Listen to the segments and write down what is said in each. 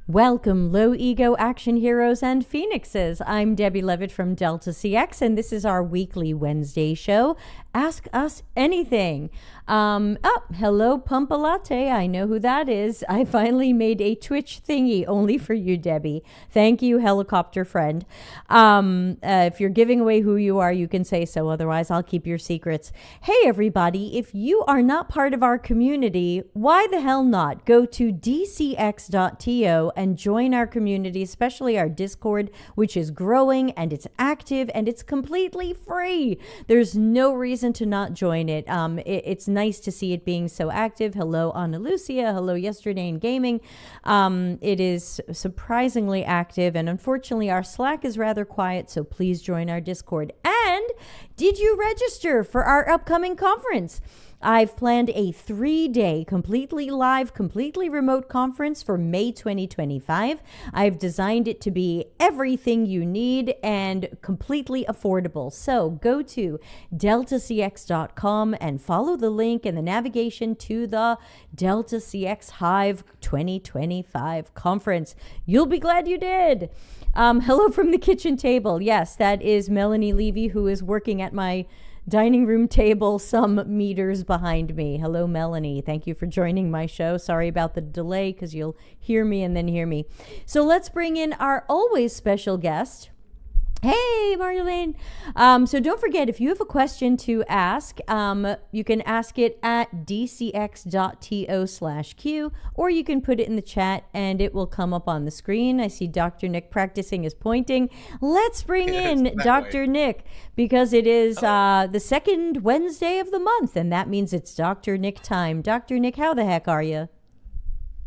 Welcome, low ego action heroes and phoenixes. I'm Debbie Levitt from Delta CX, and this is our weekly Wednesday show. Ask Us Anything. Hello, Pump a Latte. I know who that is. I finally made a Twitch thingy only for you, Debbie. Thank you, helicopter friend. If you're giving away who you are, you can say so. Otherwise, I'll keep your secrets. Hey, everybody. If you are not part of our community, why the hell not? Go to dcx.to and join our community, especially our Discord, which is growing and it's active and it's completely free. There's no reason to not join it. It's nice to see it being so active. Hello, Ana Lucia. Hello, Yesterday in Gaming. It is surprisingly active, and unfortunately, our Slack is rather quiet, so please join our Discord. And did you register for our upcoming conference? I've planned a 3-day, completely live, completely remote conference for May 2025. I've designed it to be everything you need and completely affordable. So go to dcx.to and follow the link and the navigation to the Delta CX Hive 2025 conference. You'll be glad you did. Hello from the kitchen table. Yes, that is Melanie Levy, who is working at my dining room table some meters behind me. Hello, Melanie. Thank you for joining my show. Sorry about the delay because you'll hear me and then hear me. So let's bring in our always special guest. Hey, Marjolaine. So don't forget, if you have a question to ask, you can ask it at dcx.to/Q, or you can put it in the chat and it will come up on the screen. I see Dr. Nick practicing his pointing. Let's bring in Dr. Nick, because it is the second Wednesday of the month, and that means it's Dr. Nick time. Dr. Nick, how the heck are you?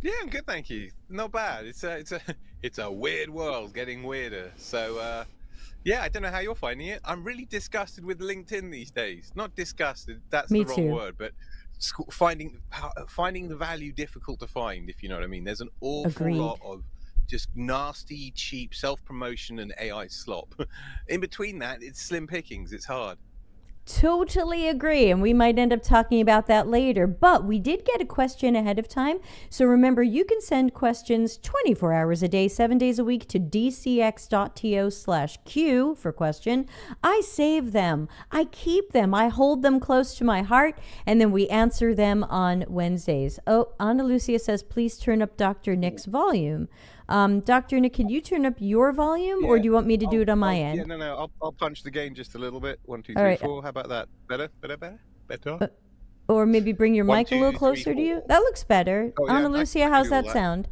Yeah, I'm good, thank you. Not bad. It's a weird world, getting weirder. So, yeah, I don't know how you're finding it. I'm really disgusted with LinkedIn these days. Not disgusted, that's the wrong word, but finding the value difficult to find, if you know what I mean. There's an awful lot of just nasty, cheap self-promotion and AI slop. In between that, it's slim pickings. It's hard. Totally agree, and we might end up talking about that later, but we did get a question ahead of time. So remember, you can send questions 24 hours a day, 7 days a week to dcx.to/Q for question. I save them, I keep them, I hold them close to my heart, and then we answer them on Wednesdays. Oh, Ana Lucia says, please turn up Dr. Nick's volume. Dr. Nick, can you turn up your volume, or do you want me to do it on my end? Yeah, no, I'll punch the gain just a little bit. 1, 2, 3, 4. How about that? Better? Or maybe bring your mic a little closer 3, 4. to you. That looks better. Oh, yeah, Ana Lucia, how's that sound?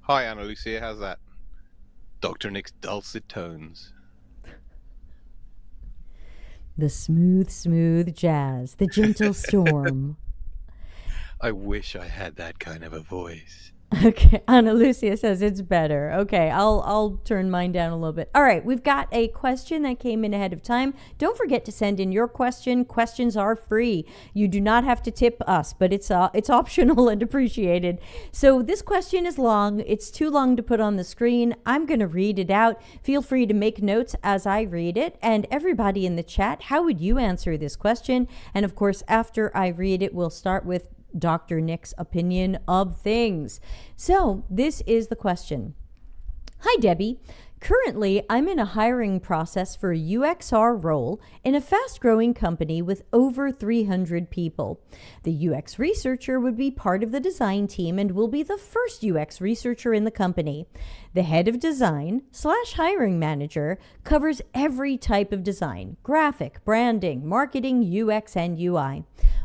Hi, Ana Lucia, how's that? Dr. Nick's dulcet tones. The smooth, smooth jazz, the gentle storm. I wish I had that kind of a voice. Okay, Ana Lucia says it's better. Okay, I'll turn mine down a little bit. All right, we've got a question that came in ahead of time. Don't forget to send in your question. Questions are free. You do not have to tip us, but it's optional and appreciated. So this question is long. It's too long to put on the screen. I'm going to read it out. Feel free to make notes as I read it. And everybody in the chat, how would you answer this question? And of course, after I read it, we'll start with Dr. Nick's opinion of things. So this is the question. Hi, Debbie. Currently, I'm in a hiring process for a UXR role in a fast-growing company with over 300 people. The UX researcher would be part of the design team and will be the first UX researcher in the company. The head of design / hiring manager covers every type of design: graphic, branding, marketing, UX, and UI.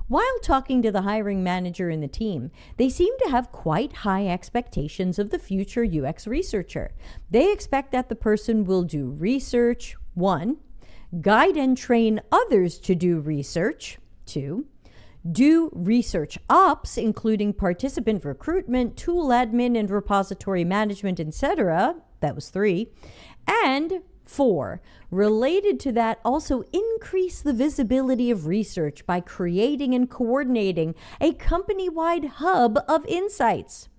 While talking to the hiring manager in the team, they seem to have quite high expectations of the future UX researcher. They expect that the person will do research, 1, guide and train others to do research, 2, do research ops, including participant recruitment, tool admin, and repository management, etc. That was 3, and 4, related to that, also increase the visibility of research by creating and coordinating a company-wide hub of insights.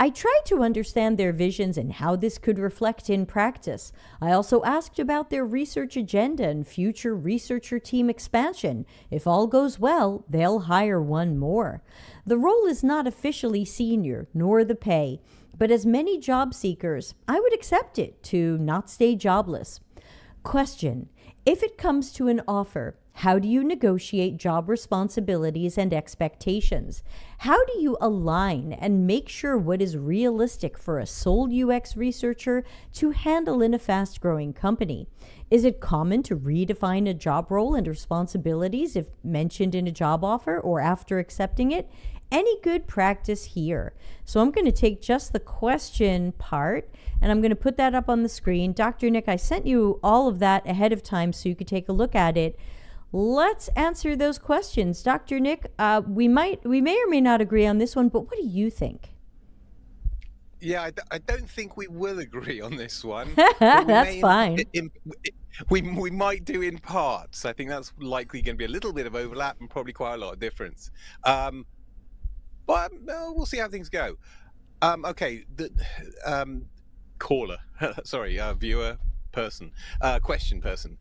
I tried to understand their visions and how this could reflect in practice. I also asked about their research agenda and future researcher team expansion. If all goes well, they'll hire one more. The role is not officially senior, nor the pay, but as many job seekers, I would accept it to not stay jobless. Question: if it comes to an offer, how do you negotiate job responsibilities and expectations? How do you align and make sure what is realistic for a sole UX researcher to handle in a fast-growing company? Is it common to redefine a job role and responsibilities if mentioned in a job offer or after accepting it? Any good practice here? So I'm going to take just the question part and I'm going to put that up on the screen. Dr. Nick, I sent you all of that ahead of time so you could take a look at it. Let's answer those questions. Dr. Nick, we may or may not agree on this one, but what do you think? Yeah, I don't think we will agree on this one. That's fine. We might do in parts. I think that's likely going to be a little bit of overlap and probably quite a lot of difference. But we'll see how things go. Okay, the caller, sorry, viewer person, question person.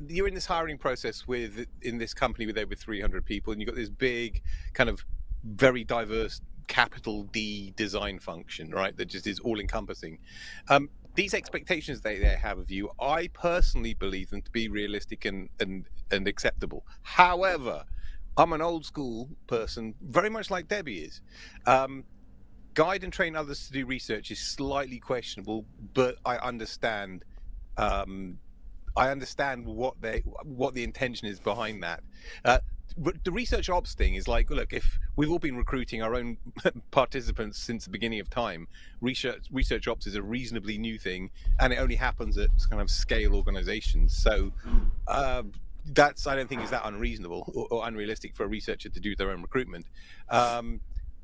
You're in this hiring process in this company with over 300 people, and you've got this big kind of very diverse capital D design function, right? That just is all encompassing. These expectations they have of you, I personally believe them to be realistic and acceptable. However, I'm an old school person, very much like Debbie is. Guide and train others to do research is slightly questionable, but I understand. I understand what the intention is behind that. The research ops thing is like, look, if we've all been recruiting our own participants since the beginning of time, research ops is a reasonably new thing, and it only happens at kind of scale organizations. So that's, I don't think, is that unreasonable or unrealistic for a researcher to do their own recruitment.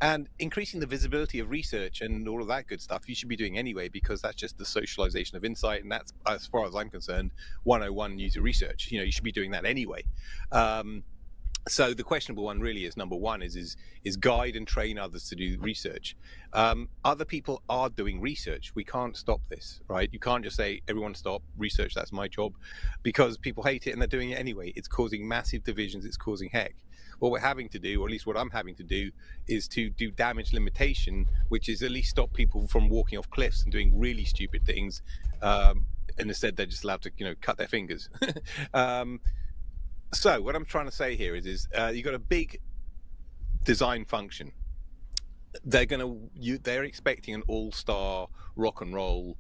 And increasing the visibility of research and all of that good stuff, you should be doing anyway, because that's just the socialization of insight, and that's, as far as I'm concerned, 101 user research. You should be doing that anyway. So the questionable one really is number one is guide and train others to do research. Other people are doing research. We can't stop this, right? You can't just say, everyone stop research, that's my job, because people hate it and they're doing it anyway. It's causing massive divisions. It's causing heck. What we're having to do, or at least what I'm having to do, is to do damage limitation, which is at least stop people from walking off cliffs and doing really stupid things. And instead they're just allowed to, cut their fingers. So what I'm trying to say here is you've got a big design function. They're expecting an all-star rock and roll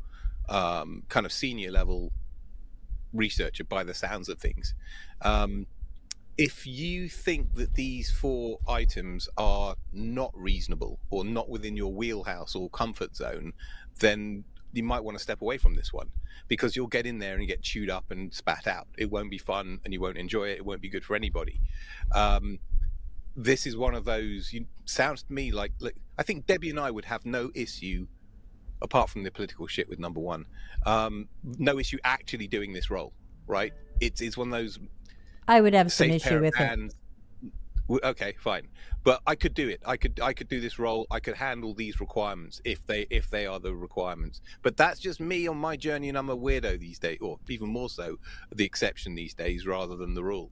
kind of senior level researcher by the sounds of things. If you think that these 4 items are not reasonable or not within your wheelhouse or comfort zone, then you might want to step away from this one, because you'll get in there and you get chewed up and spat out. It won't be fun and you won't enjoy it. It won't be good for anybody. This is one of those, sounds to me like I think Debbie and I would have no issue, apart from the political shit, with number one, no issue actually doing this role, right? It's one of those. I would have some issue with it. Okay, fine, but I could do it. I could do this role. I could handle these requirements if they are the requirements. But that's just me on my journey, and I'm a weirdo these days, or even more so, the exception these days rather than the rule.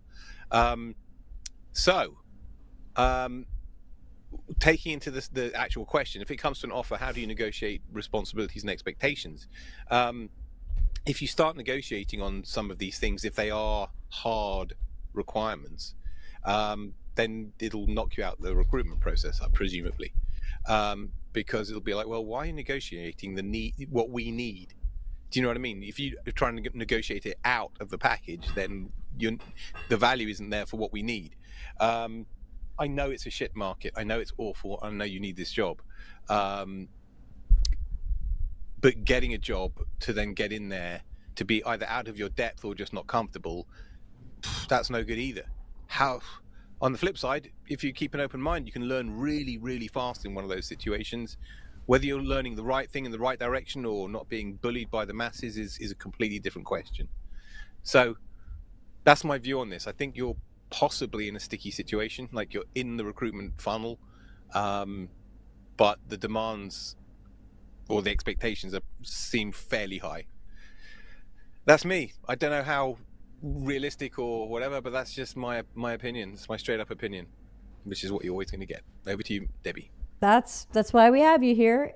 Taking into the actual question, if it comes to an offer, how do you negotiate responsibilities and expectations? If you start negotiating on some of these things, if they are hard requirements, then it'll knock you out the recruitment process, presumably, because it'll be like, well, why are you negotiating what we need? Do you know what I mean? If you're trying to negotiate it out of the package, then the value isn't there for what we need. I know it's a shit market. I know it's awful. I know you need this job. But getting a job to then get in there to be either out of your depth or just not comfortable, that's no good either. On the flip side, if you keep an open mind, you can learn really, really fast in one of those situations. Whether you're learning the right thing in the right direction or not being bullied by the masses is a completely different question. So that's my view on this. I think you're possibly in a sticky situation, like you're in the recruitment funnel, but the demands or the expectations seem fairly high. That's me. I don't know how realistic or whatever, but that's just my opinion. It's my straight up opinion, which is what you're always going to get. Over to you, Debbie. That's why we have you here.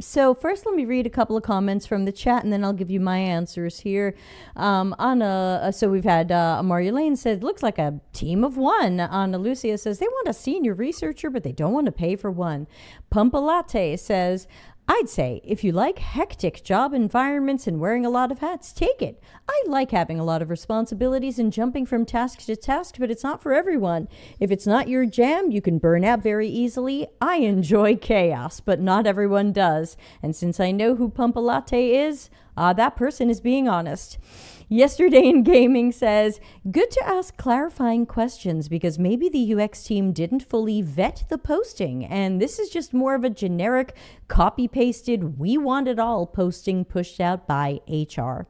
So first, let me read a couple of comments from the chat, and then I'll give you my answers here. So we've had Maria Lane said, looks like a team of one. Anna Lucia says they want a senior researcher, but they don't want to pay for one. Pumpa Latte says, I'd say if you like hectic job environments and wearing a lot of hats, take it. I like having a lot of responsibilities and jumping from task to task, but it's not for everyone. If it's not your jam, you can burn out very easily. I enjoy chaos, but not everyone does. And since I know who Pumpa Latte is, that person is being honest. Yesterday in Gaming says, good to ask clarifying questions because maybe the UX team didn't fully vet the posting. And this is just more of a generic copy-pasted, we want it all posting pushed out by HR.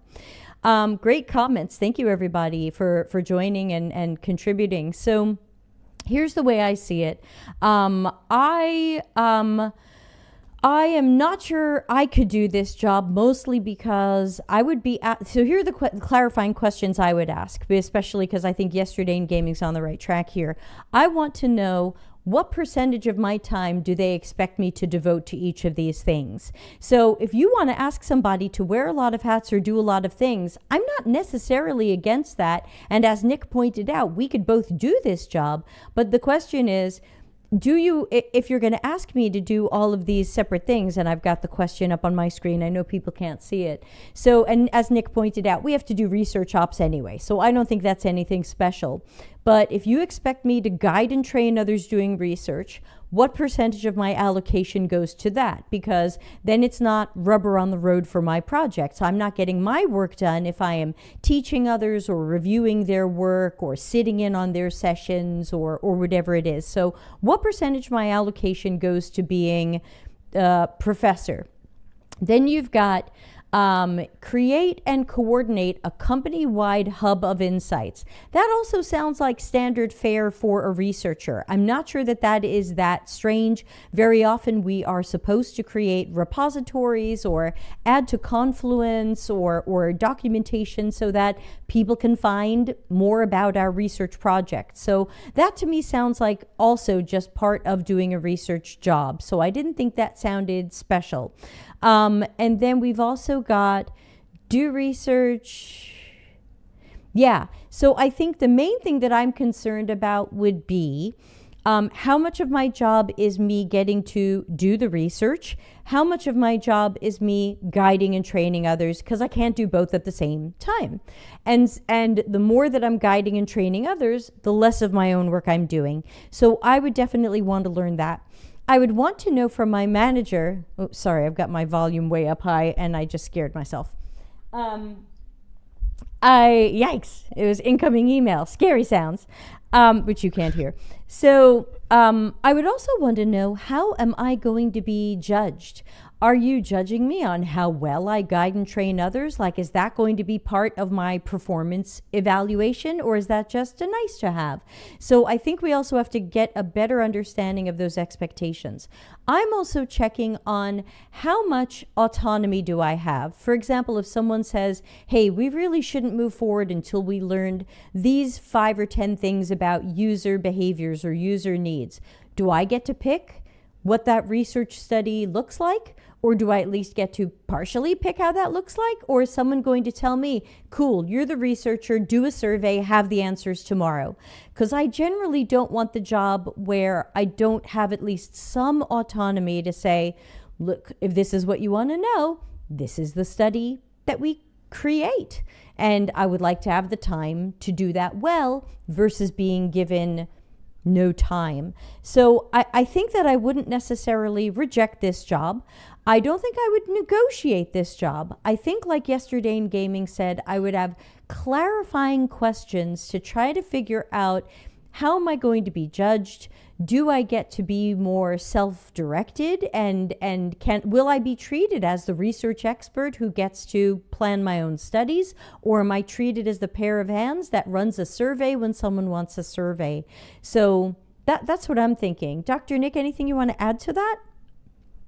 Great comments. Thank you, everybody, for joining and contributing. So here's the way I see it. I am not sure I could do this job, mostly because I would be so here are the clarifying questions I would ask, especially because I think Yesterday in Gaming's on the right track here. I want to know what percentage of my time do they expect me to devote to each of these things? So if you want to ask somebody to wear a lot of hats or do a lot of things, I'm not necessarily against that. And as Nick pointed out, we could both do this job. But the question is, if you're going to ask me to do all of these separate things, and I've got the question up on my screen, I know people can't see it. So, and as Nick pointed out, we have to do research ops anyway. So I don't think that's anything special. But if you expect me to guide and train others doing research, what percentage of my allocation goes to that? Because then it's not rubber on the road for my projects. I'm not getting my work done if I am teaching others or reviewing their work or sitting in on their sessions or whatever it is. So what percentage of my allocation goes to being a professor? Then you've got create and coordinate a company-wide hub of insights. That also sounds like standard fare for a researcher. I'm not sure that is that strange. Very often we are supposed to create repositories or add to Confluence or documentation so that people can find more about our research project. So that to me sounds like also just part of doing a research job. So I didn't think that sounded special. And then we've also got do research. Yeah. So I think the main thing that I'm concerned about would be how much of my job is me getting to do the research? How much of my job is me guiding and training others? Because I can't do both at the same time. And the more that I'm guiding and training others, the less of my own work I'm doing. So I would definitely want to learn that. I would want to know from my manager, oh, sorry, I've got my volume way up high and I just scared myself. Yikes, it was incoming email, scary sounds, which you can't hear. So I would also want to know, how am I going to be judged? Are you judging me on how well I guide and train others? Like, is that going to be part of my performance evaluation, or is that just a nice to have? So I think we also have to get a better understanding of those expectations. I'm also checking on how much autonomy do I have. For example, if someone says, hey, we really shouldn't move forward until we learned these 5 or 10 things about user behaviors or user needs, do I get to pick what that research study looks like? Or do I at least get to partially pick how that looks like? Or is someone going to tell me, cool, you're the researcher, do a survey, have the answers tomorrow? Because I generally don't want the job where I don't have at least some autonomy to say, look, if this is what you want to know, this is the study that we create. And I would like to have the time to do that well versus being given no time. So I think that I wouldn't necessarily reject this job. I don't think I would negotiate this job. I think, like Yesterday in Gaming said, I would have clarifying questions to try to figure out, how am I going to be judged? Do I get to be more self-directed? And will I be treated as the research expert who gets to plan my own studies? Or am I treated as the pair of hands that runs a survey when someone wants a survey? So that's what I'm thinking. Dr. Nick, anything you want to add to that?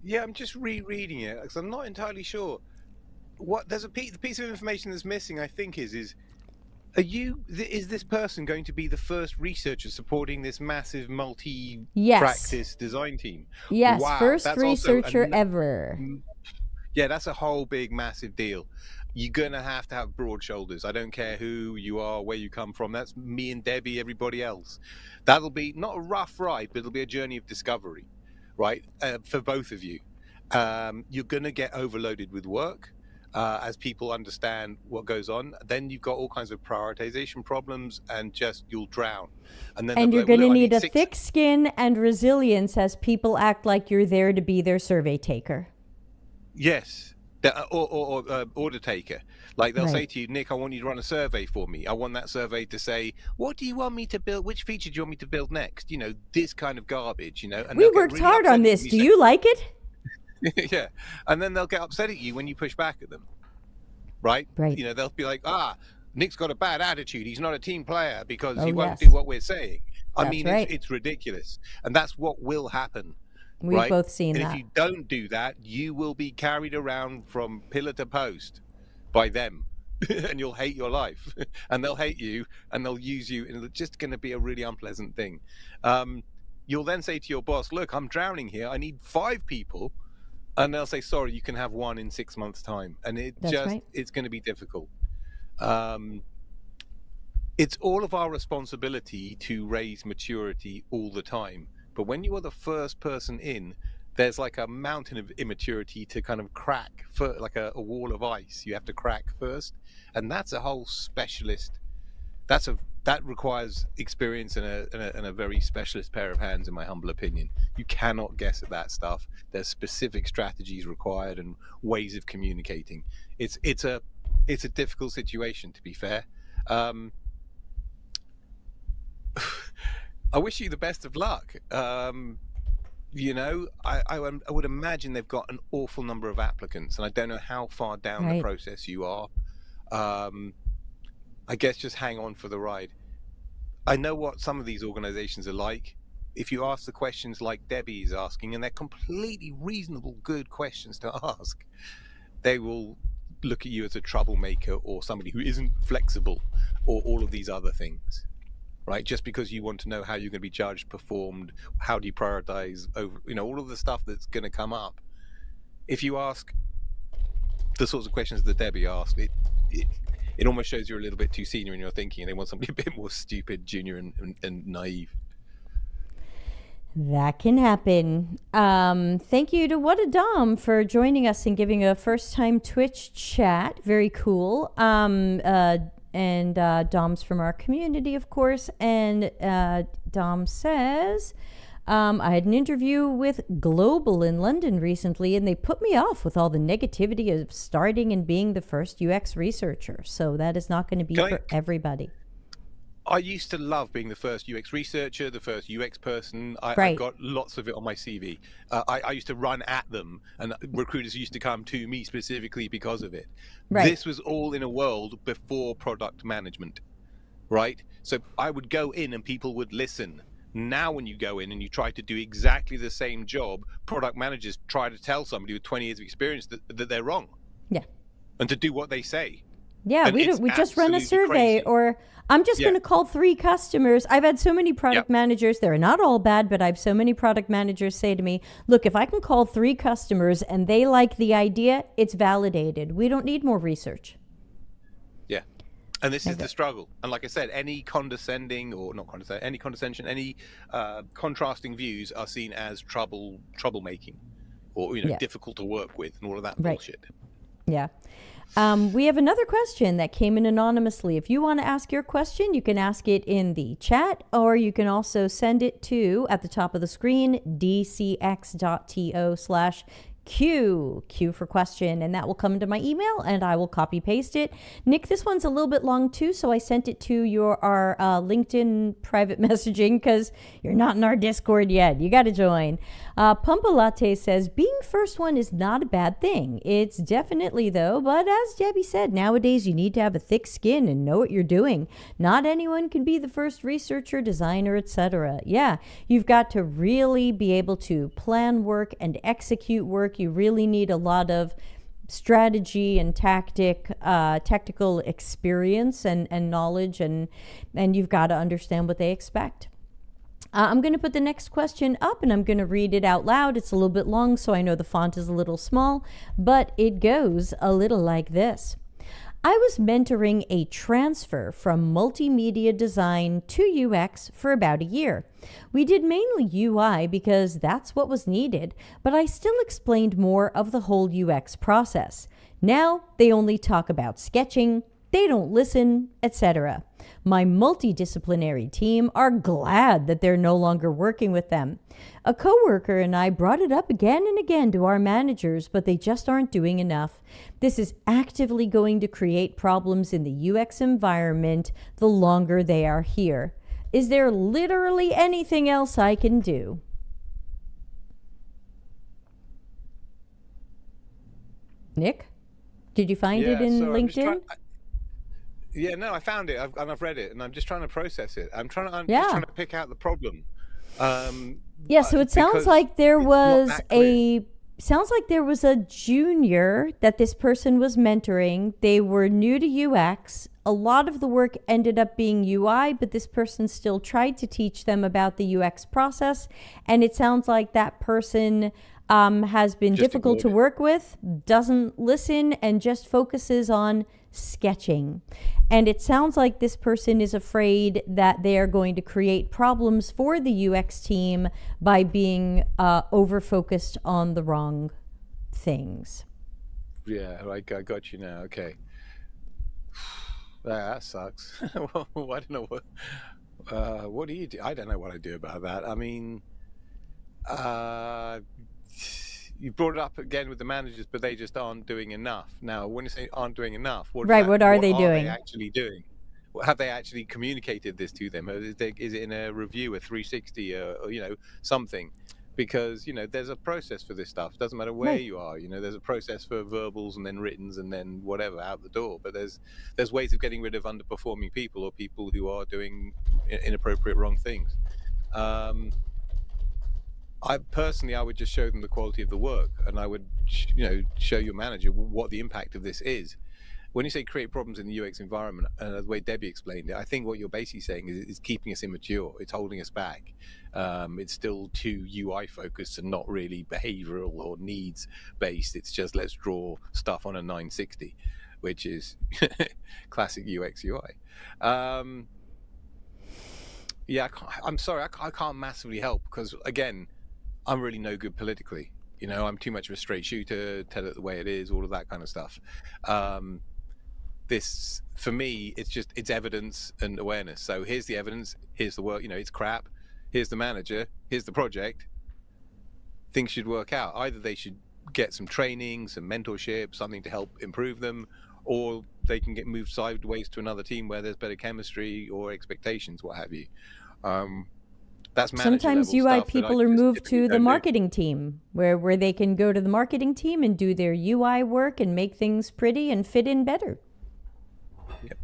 Yeah, I'm just rereading it because I'm not entirely sure. There's the piece of information that's missing, I think, is is this person going to be the first researcher supporting this massive Yes. multi-practice design team? Yes, Wow, first that's also researcher ever. yeah, that's a whole big, massive deal. You're gonna have to have broad shoulders. I don't care who you are, where you come from. That's me and Debbie, everybody else. That'll be not a rough ride, but it'll be a journey of discovery, right? For both of you. You're gonna get overloaded with work. As people understand what goes on, then you've got all kinds of prioritization problems, and just you'll drown. And then they'll And be you're like, "Well, going to look, I need need a six." thick skin and resilience as people act like you're there to be their survey taker. Yes, or order taker. Like they'll say Right. to you, Nick, I want you to run a survey for me. I want that survey to say, what do you want me to build? Which feature do you want me to build next? This kind of garbage, and We they'll get worked really hard upset on at you when this. you Do say, you like it? yeah. And then they'll get upset at you when you push back at them, right? Right. They'll be like, Nick's got a bad attitude. He's not a team player because Oh, he won't yes. do what we're saying. I That's mean, right. it's ridiculous. And that's what will happen. We've Right? both seen And that. if you don't do that, you will be carried around from pillar to post by them. And you'll hate your life. And they'll hate you and they'll use you. And it's just going to be a really unpleasant thing. You'll then say to your boss, look, I'm drowning here. I need 5 people. And they'll say, sorry, you can have 1 in 6 months' time. And it's going to be difficult. It's all of our responsibility to raise maturity all the time. But when you are the first person in, there's like a mountain of immaturity to kind of crack, like a wall of ice. You have to crack first, and that's a whole specialist. That requires experience and a very specialist pair of hands, in my humble opinion. You cannot guess at that stuff. There's specific strategies required and ways of communicating. It's a difficult situation, to be fair. I wish you the best of luck. I would imagine they've got an awful number of applicants, and I don't know how far down the process you are. I guess just hang on for the ride. I know what some of these organizations are like. If you ask the questions like Debbie is asking, and they're completely reasonable, good questions to ask, they will look at you as a troublemaker or somebody who isn't flexible or all of these other things. Right, just because you want to know how you're going to be judged, performed, how do you prioritize over, all of the stuff that's going to come up. If you ask the sorts of questions that Debbie asked, it almost shows you're a little bit too senior in your thinking, and they want somebody a bit more stupid, junior, and naive. That can happen. Thank you to What a Dom for joining us and giving a first-time Twitch chat. Very cool. And Dom's from our community, of course. And Dom says, I had an interview with Global in London recently, and they put me off with all the negativity of starting and being the first UX researcher. So that is not going to be for everybody. I used to love being the first UX researcher, the first UX person. I've got lots of it on my CV. I used to run at them, and recruiters used to come to me specifically because of it. Right. This was all in a world before product management, right? So I would go in and people would listen. Now when you go in and you try to do exactly the same job, product managers try to tell somebody with 20 years of experience that they're wrong. Yeah. And to do what they say. Yeah, we just run a survey, or I'm just going to call 3 customers. I've had so many product managers. They're not all bad, but I have so many product managers say to me, look, if I can call 3 customers and they like the idea, it's validated. We don't need more research. Yeah. And this is the struggle. And like I said, any condescending or not condescending, any condescension, any contrasting views are seen as troublemaking or, difficult to work with and all of that bullshit. Yeah. We have another question that came in anonymously. If you want to ask your question, you can ask it in the chat, or you can also send it to, at the top of the screen, dcx.to/ Q for question, and that will come into my email and I will copy paste it. Nick, this one's a little bit long too, so I sent it to our LinkedIn private messaging because you're not in our Discord yet. You got to join. Pumpa Latte says, being first one is not a bad thing. It's definitely though, but as Debbie said, nowadays you need to have a thick skin and know what you're doing. Not anyone can be the first researcher, designer, etc. Yeah, you've got to really be able to plan work and execute work. You really need a lot of strategy and tactical experience and knowledge, and you've got to understand what they expect. I'm going to put the next question up and I'm going to read it out loud. It's a little bit long, so I know the font is a little small, but it goes a little like this. I was mentoring a transfer from multimedia design to UX for about a year. We did mainly UI because that's what was needed, but I still explained more of the whole UX process. Now they only talk about sketching, they don't listen, etc. My multidisciplinary team are glad that they're no longer working with them. A coworker and I brought it up again and again to our managers, but they just aren't doing enough. This is actively going to create problems in the UX environment the longer they are here. Is there literally anything else I can do? Nick, did you find it in LinkedIn? Yeah, no, I found it. I've read it, and I'm just trying to process it. I'm just trying to pick out the problem. So it sounds like there was a junior that this person was mentoring. They were new to UX. A lot of the work ended up being UI, but this person still tried to teach them about the UX process. And it sounds like that person has been difficult to work with, doesn't listen, and just focuses on sketching. And it sounds like this person is afraid that they are going to create problems for the UX team by being over-focused on the wrong things. Yeah, I got you now. Okay. That sucks. Well, I don't know what do you do? I don't know what I do about that. I mean, you brought it up again with the managers, but they just aren't doing enough. Now, when you say aren't doing enough, what are they actually doing? Have they actually communicated this to them? Is it in a review, a 360, or something? Because there's a process for this stuff. It doesn't matter where you are. There's a process for verbals and then writtens and then whatever out the door. But there's ways of getting rid of underperforming people or people who are doing inappropriate wrong things. I would just show them the quality of the work, and I would, show your manager what the impact of this is. When you say create problems in the UX environment, the way Debbie explained it, I think what you're basically saying is keeping us immature. It's holding us back. It's still too UI focused and not really behavioral or needs based. It's just let's draw stuff on a 960, which is classic UX UI. I'm sorry, I can't massively help because again, I'm really no good politically. I'm too much of a straight shooter, tell it the way it is, all of that kind of stuff. This, for me, it's evidence and awareness. So here's the evidence, here's the work, it's crap. Here's the manager, here's the project. Things should work out. Either they should get some training, some mentorship, something to help improve them, or they can get moved sideways to another team where there's better chemistry or expectations, what have you. Sometimes UI people are moved to the marketing team where they can go to the marketing team and do their UI work and make things pretty and fit in better. Yep.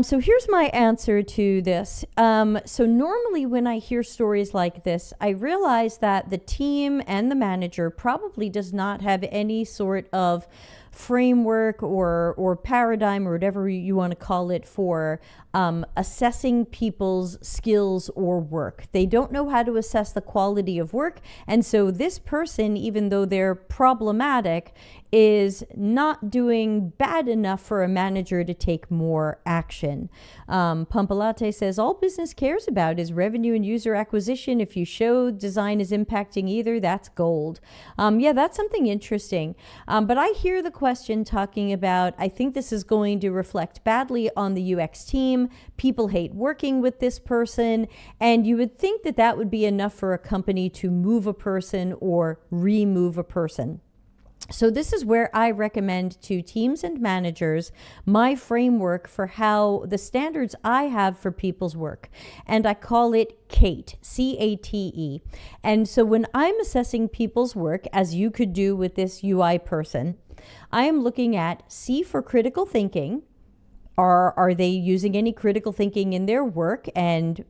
So here's my answer to this. So normally when I hear stories like this, I realize that the team and the manager probably does not have any sort of framework or paradigm or whatever you want to call it for assessing people's skills or work. They don't know how to assess the quality of work. And so this person, even though they're problematic, is not doing bad enough for a manager to take more action. Pampalate says, all business cares about is revenue and user acquisition. If you show design is impacting either, that's gold. That's something interesting. But I hear the question talking about, I think this is going to reflect badly on the UX team. them. People hate working with this person. And you would think that that would be enough for a company to move a person or remove a person. So this is where I recommend to teams and managers my framework for how the standards I have for people's work. And I call it CATE, C-A-T-E. And so when I'm assessing people's work, as you could do with this UI person, I am looking at C for critical thinking. Are they using any critical thinking in their work, and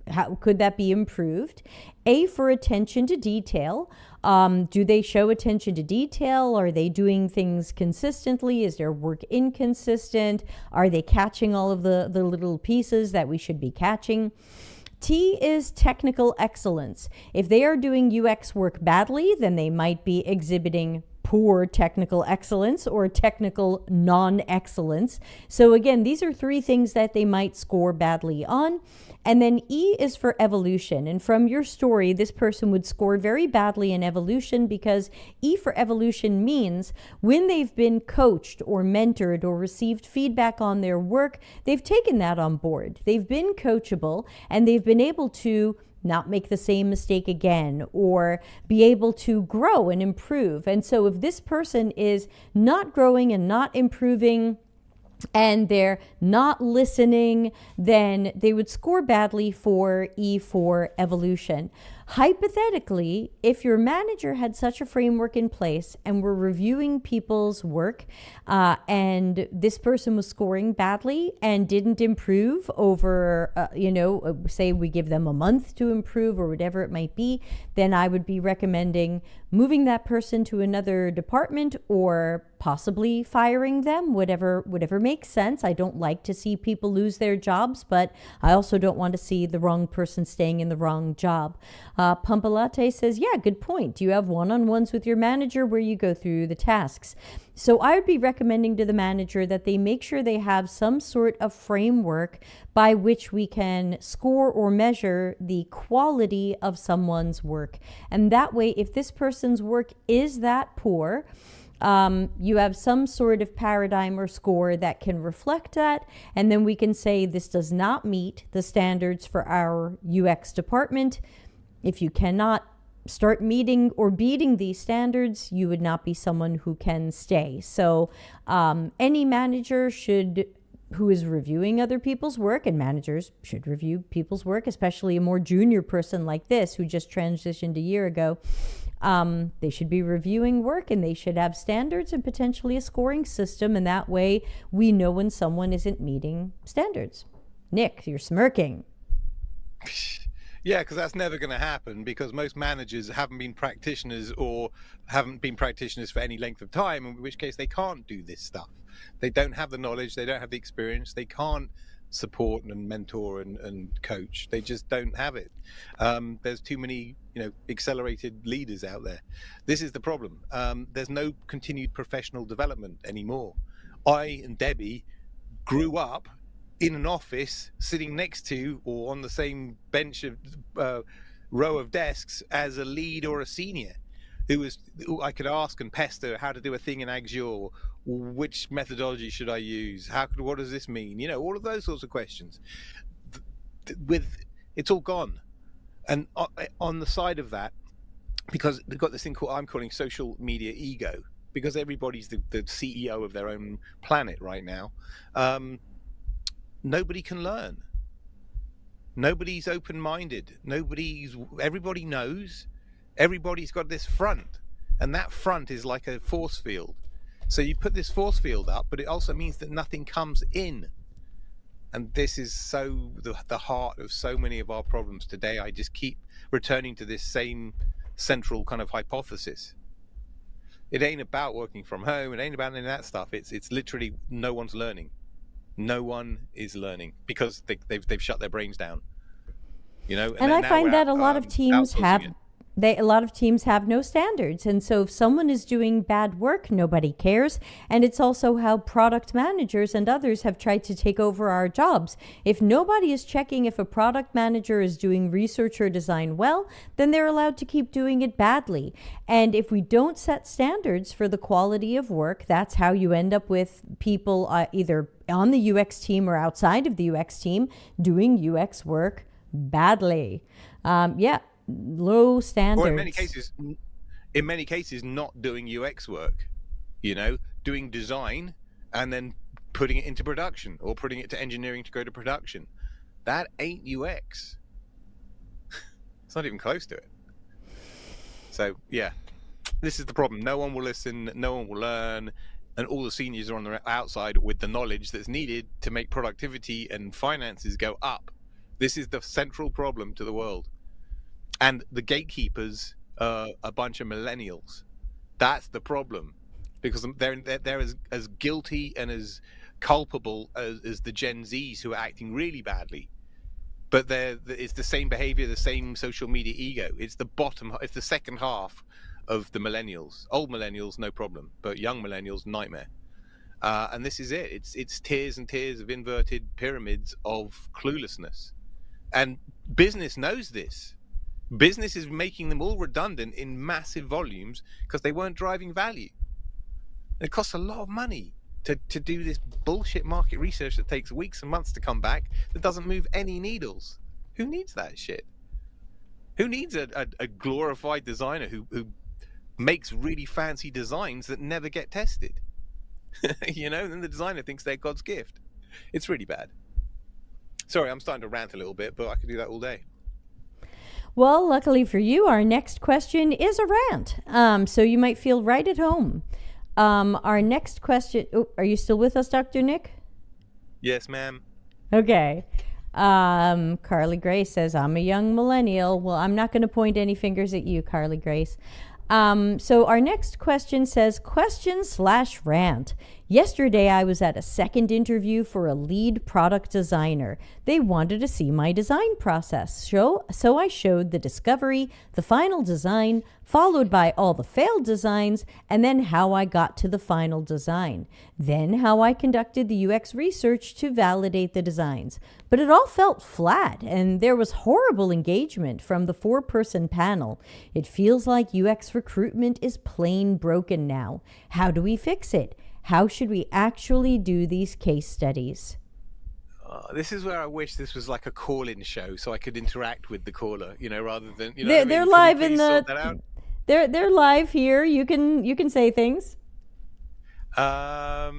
how could that be improved? A for attention to detail. Do they show attention to detail? Are they doing things consistently? Is their work inconsistent? Are they catching all of the little pieces that we should be catching? T is technical excellence. If they are doing UX work badly, then they might be exhibiting poor technical excellence or technical non-excellence. So again, these are three things that they might score badly on. And then E is for evolution. And from your story, this person would score very badly in evolution, because E for evolution means when they've been coached or mentored or received feedback on their work, they've taken that on board. They've been coachable and they've been able to not make the same mistake again, or be able to grow and improve. And so if this person is not growing and not improving, and they're not listening, then they would score badly for E for evolution. Hypothetically, if your manager had such a framework in place and were reviewing people's work, and this person was scoring badly and didn't improve over, say we give them a month to improve or whatever it might be, then I would be recommending moving that person to another department or possibly firing them, whatever makes sense. I don't like to see people lose their jobs, but I also don't want to see the wrong person staying in the wrong job. Pumpalate says, yeah, good point. Do you have one-on-ones with your manager where you go through the tasks? So I would be recommending to the manager that they make sure they have some sort of framework by which we can score or measure the quality of someone's work. And that way, if this person's work is that poor, you have some sort of paradigm or score that can reflect that. And then we can say this does not meet the standards for our UX department. If you cannot start meeting or beating these standards, you would not be someone who can stay. So any manager who is reviewing other people's work, and managers should review people's work, especially a more junior person like this who just transitioned a year ago, they should be reviewing work, and they should have standards and potentially a scoring system. And that way we know when someone isn't meeting standards. Nick, you're smirking. Yeah, because that's never going to happen, because most managers haven't been practitioners or haven't been practitioners for any length of time, in which case they can't do this stuff. They don't have the knowledge, they don't have the experience, they can't support and mentor and coach. They just don't have it. There's too many, accelerated leaders out there. This is the problem. There's no continued professional development anymore. I and Debbie grew up in an office sitting next to or on the same bench of row of desks as a lead or a senior who I could ask and pester how to do a thing in Azure, which methodology should I use, what does this mean, all of those sorts of questions. It's all gone. And on the side of that, because they've got this thing I'm calling social media ego, because everybody's the CEO of their own planet right now. Nobody can learn. Nobody's open-minded. Everybody knows. Everybody's got this front, and that front is like a force field. So you put this force field up, but it also means that nothing comes in. And this is the heart of so many of our problems today. I just keep returning to this same central kind of hypothesis. It ain't about working from home. It ain't about any of that stuff. It's literally no one's learning. No one is learning because they've shut their brains down, And I find that a lot of teams have no standards. And so if someone is doing bad work, nobody cares. And it's also how product managers and others have tried to take over our jobs. If nobody is checking if a product manager is doing research or design well, then they're allowed to keep doing it badly. And if we don't set standards for the quality of work, that's how you end up with people either on the UX team or outside of the UX team doing UX work badly. Low standards. Or in many cases, not doing UX work, doing design and then putting it into production or putting it to engineering to go to production. That ain't UX. It's not even close to it. So, yeah, this is the problem. No one will listen, no one will learn, and all the seniors are on the outside with the knowledge that's needed to make productivity and finances go up. This is the central problem to the world. And the gatekeepers are a bunch of millennials. That's the problem, because they're as guilty and as culpable as the Gen Zs who are acting really badly. But it's the same behavior, the same social media ego. It's it's the second half of the millennials. Old millennials, no problem, but young millennials, nightmare. And this is it. It's tiers and tiers of inverted pyramids of cluelessness. And business knows this. Business is making them all redundant in massive volumes because they weren't driving value. It costs a lot of money to do this bullshit market research that takes weeks and months to come back that doesn't move any needles. Who needs that shit? Who needs a glorified designer who makes really fancy designs that never get tested? And the designer thinks they're God's gift. It's really bad. Sorry, I'm starting to rant a little bit, but I could do that all day. Well, luckily for you, our next question is a rant. So you might feel right at home. Our next question... Oh, are you still with us, Dr. Nick? Yes, ma'am. Okay. Carly Grace says, I'm a young millennial. Well, I'm not going to point any fingers at you, Carly Grace. So our next question says, question/rant. Yesterday, I was at a second interview for a lead product designer. They wanted to see my design process. So I showed the discovery, the final design, followed by all the failed designs, and then how I got to the final design. Then how I conducted the UX research to validate the designs. But it all felt flat, and there was horrible engagement from the 4-person panel. It feels like UX recruitment is plain broken now. How do we fix it? How should we actually do these case studies? This is where I wish this was like a call-in show, so I could interact with the caller, rather than they're live in the. They're live here. You can say things. I'd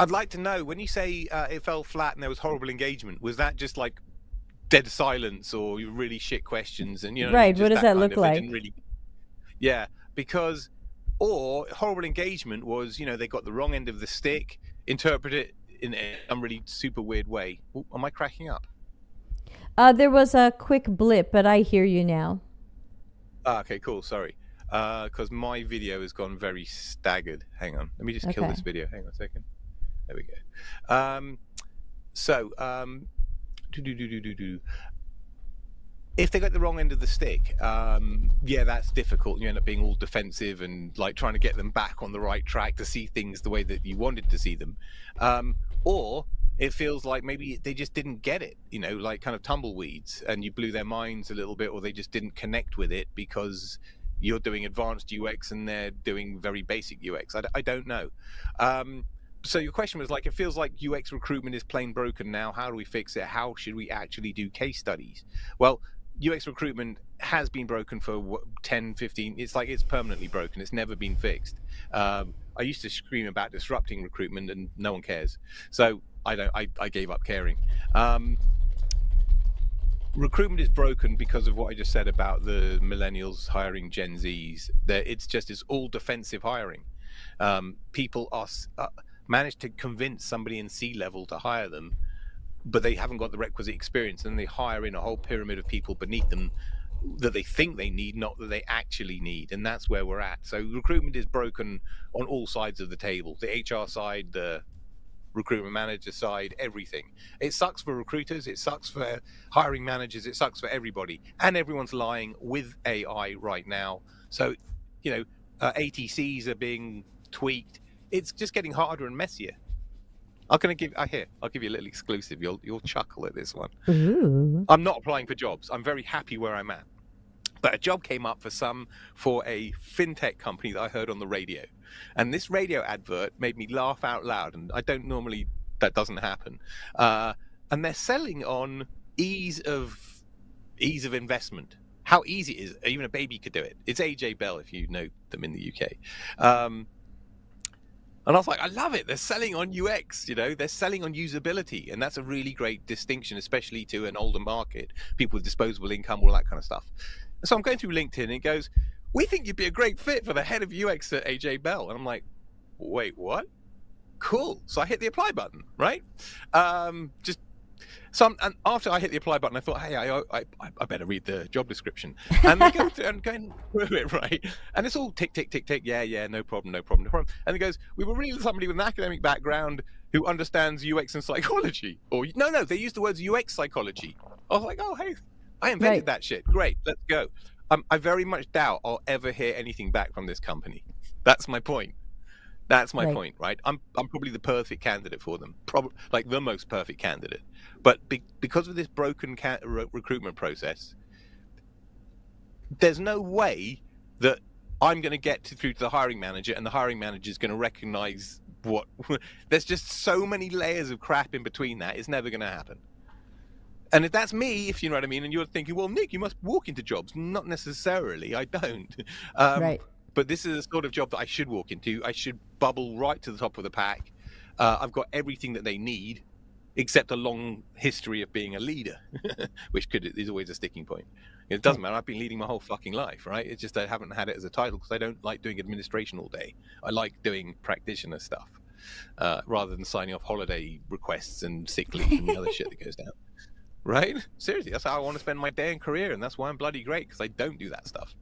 like to know, when you say it fell flat and there was horrible engagement, was that just like dead silence or really shit questions? And right. What does that look like? Yeah, because. Or horrible engagement was, they got the wrong end of the stick, interpret it in a really super weird way. Ooh, am I cracking up? There was a quick blip, but I hear you now. Okay, cool. Sorry. Because my video has gone very staggered. Hang on. Let me just kill this video. Hang on a second. There we go. If they got the wrong end of the stick, that's difficult. You end up being all defensive and like trying to get them back on the right track to see things the way that you wanted to see them. Or it feels like maybe they just didn't get it, like kind of tumbleweeds, and you blew their minds a little bit, or they just didn't connect with it because you're doing advanced UX and they're doing very basic UX. I don't know. So your question was like, it feels like UX recruitment is plain broken now. How do we fix it? How should we actually do case studies? Well, UX recruitment has been broken for 10, 15, it's like it's permanently broken. It's never been fixed. I used to scream about disrupting recruitment and no one cares. So I gave up caring. Recruitment is broken because of what I just said about the millennials hiring Gen Zs. It's all defensive hiring. People are managed to convince somebody in C-level to hire them, but they haven't got the requisite experience, and they hire in a whole pyramid of people beneath them that they think they need, not that they actually need. And that's where we're at. So recruitment is broken on all sides of the table, the HR side, the recruitment manager side, everything. It sucks for recruiters, it sucks for hiring managers, it sucks for everybody, and everyone's lying with AI right now. So ATCs are being tweaked. It's just getting harder and messier. I'll give you a little exclusive. You'll chuckle at this one. Ooh. I'm not applying for jobs. I'm very happy where I'm at. But a job came up for a fintech company that I heard on the radio. And this radio advert made me laugh out loud. And I don't normally That doesn't happen. And they're selling on ease of investment. How easy it is. Even a baby could do it. It's AJ Bell, if you know them in the UK. And I was like, I love it. They're selling on UX, they're selling on usability. And that's a really great distinction, especially to an older market, people with disposable income, all that kind of stuff. So I'm going through LinkedIn and it goes, we think you'd be a great fit for the head of UX at AJ Bell. And I'm like, wait, what? Cool. So I hit the apply button, right? And after I hit the apply button, I thought, hey, I better read the job description. And they go through and going through it, right? And it's all tick, tick, tick, tick. Yeah, no problem. And it goes, we were really somebody with an academic background who understands UX and psychology. Or no, they use the words UX psychology. I was like, oh, hey, I invented that shit. Great, let's go. I very much doubt I'll ever hear anything back from this company. That's my point. That's my point, right? I'm probably the perfect candidate for them, probably like the most perfect candidate. But because of this broken recruitment process, there's no way that I'm going to get through to the hiring manager, and the hiring manager is going to recognize what. There's just so many layers of crap in between that. It's never going to happen. And if that's me, if you know what I mean, and you're thinking, well, Nick, you must walk into jobs. Not necessarily. I don't. Right. But this is the sort of job that I should walk into. I should bubble right to the top of the pack. I've got everything that they need, except a long history of being a leader, which is always a sticking point. It doesn't matter. I've been leading my whole fucking life, right? It's just I haven't had it as a title because I don't like doing administration all day. I like doing practitioner stuff rather than signing off holiday requests and sick leave and the other shit that goes down. Right? Seriously, that's how I want to spend my day and career, and that's why I'm bloody great, because I don't do that stuff.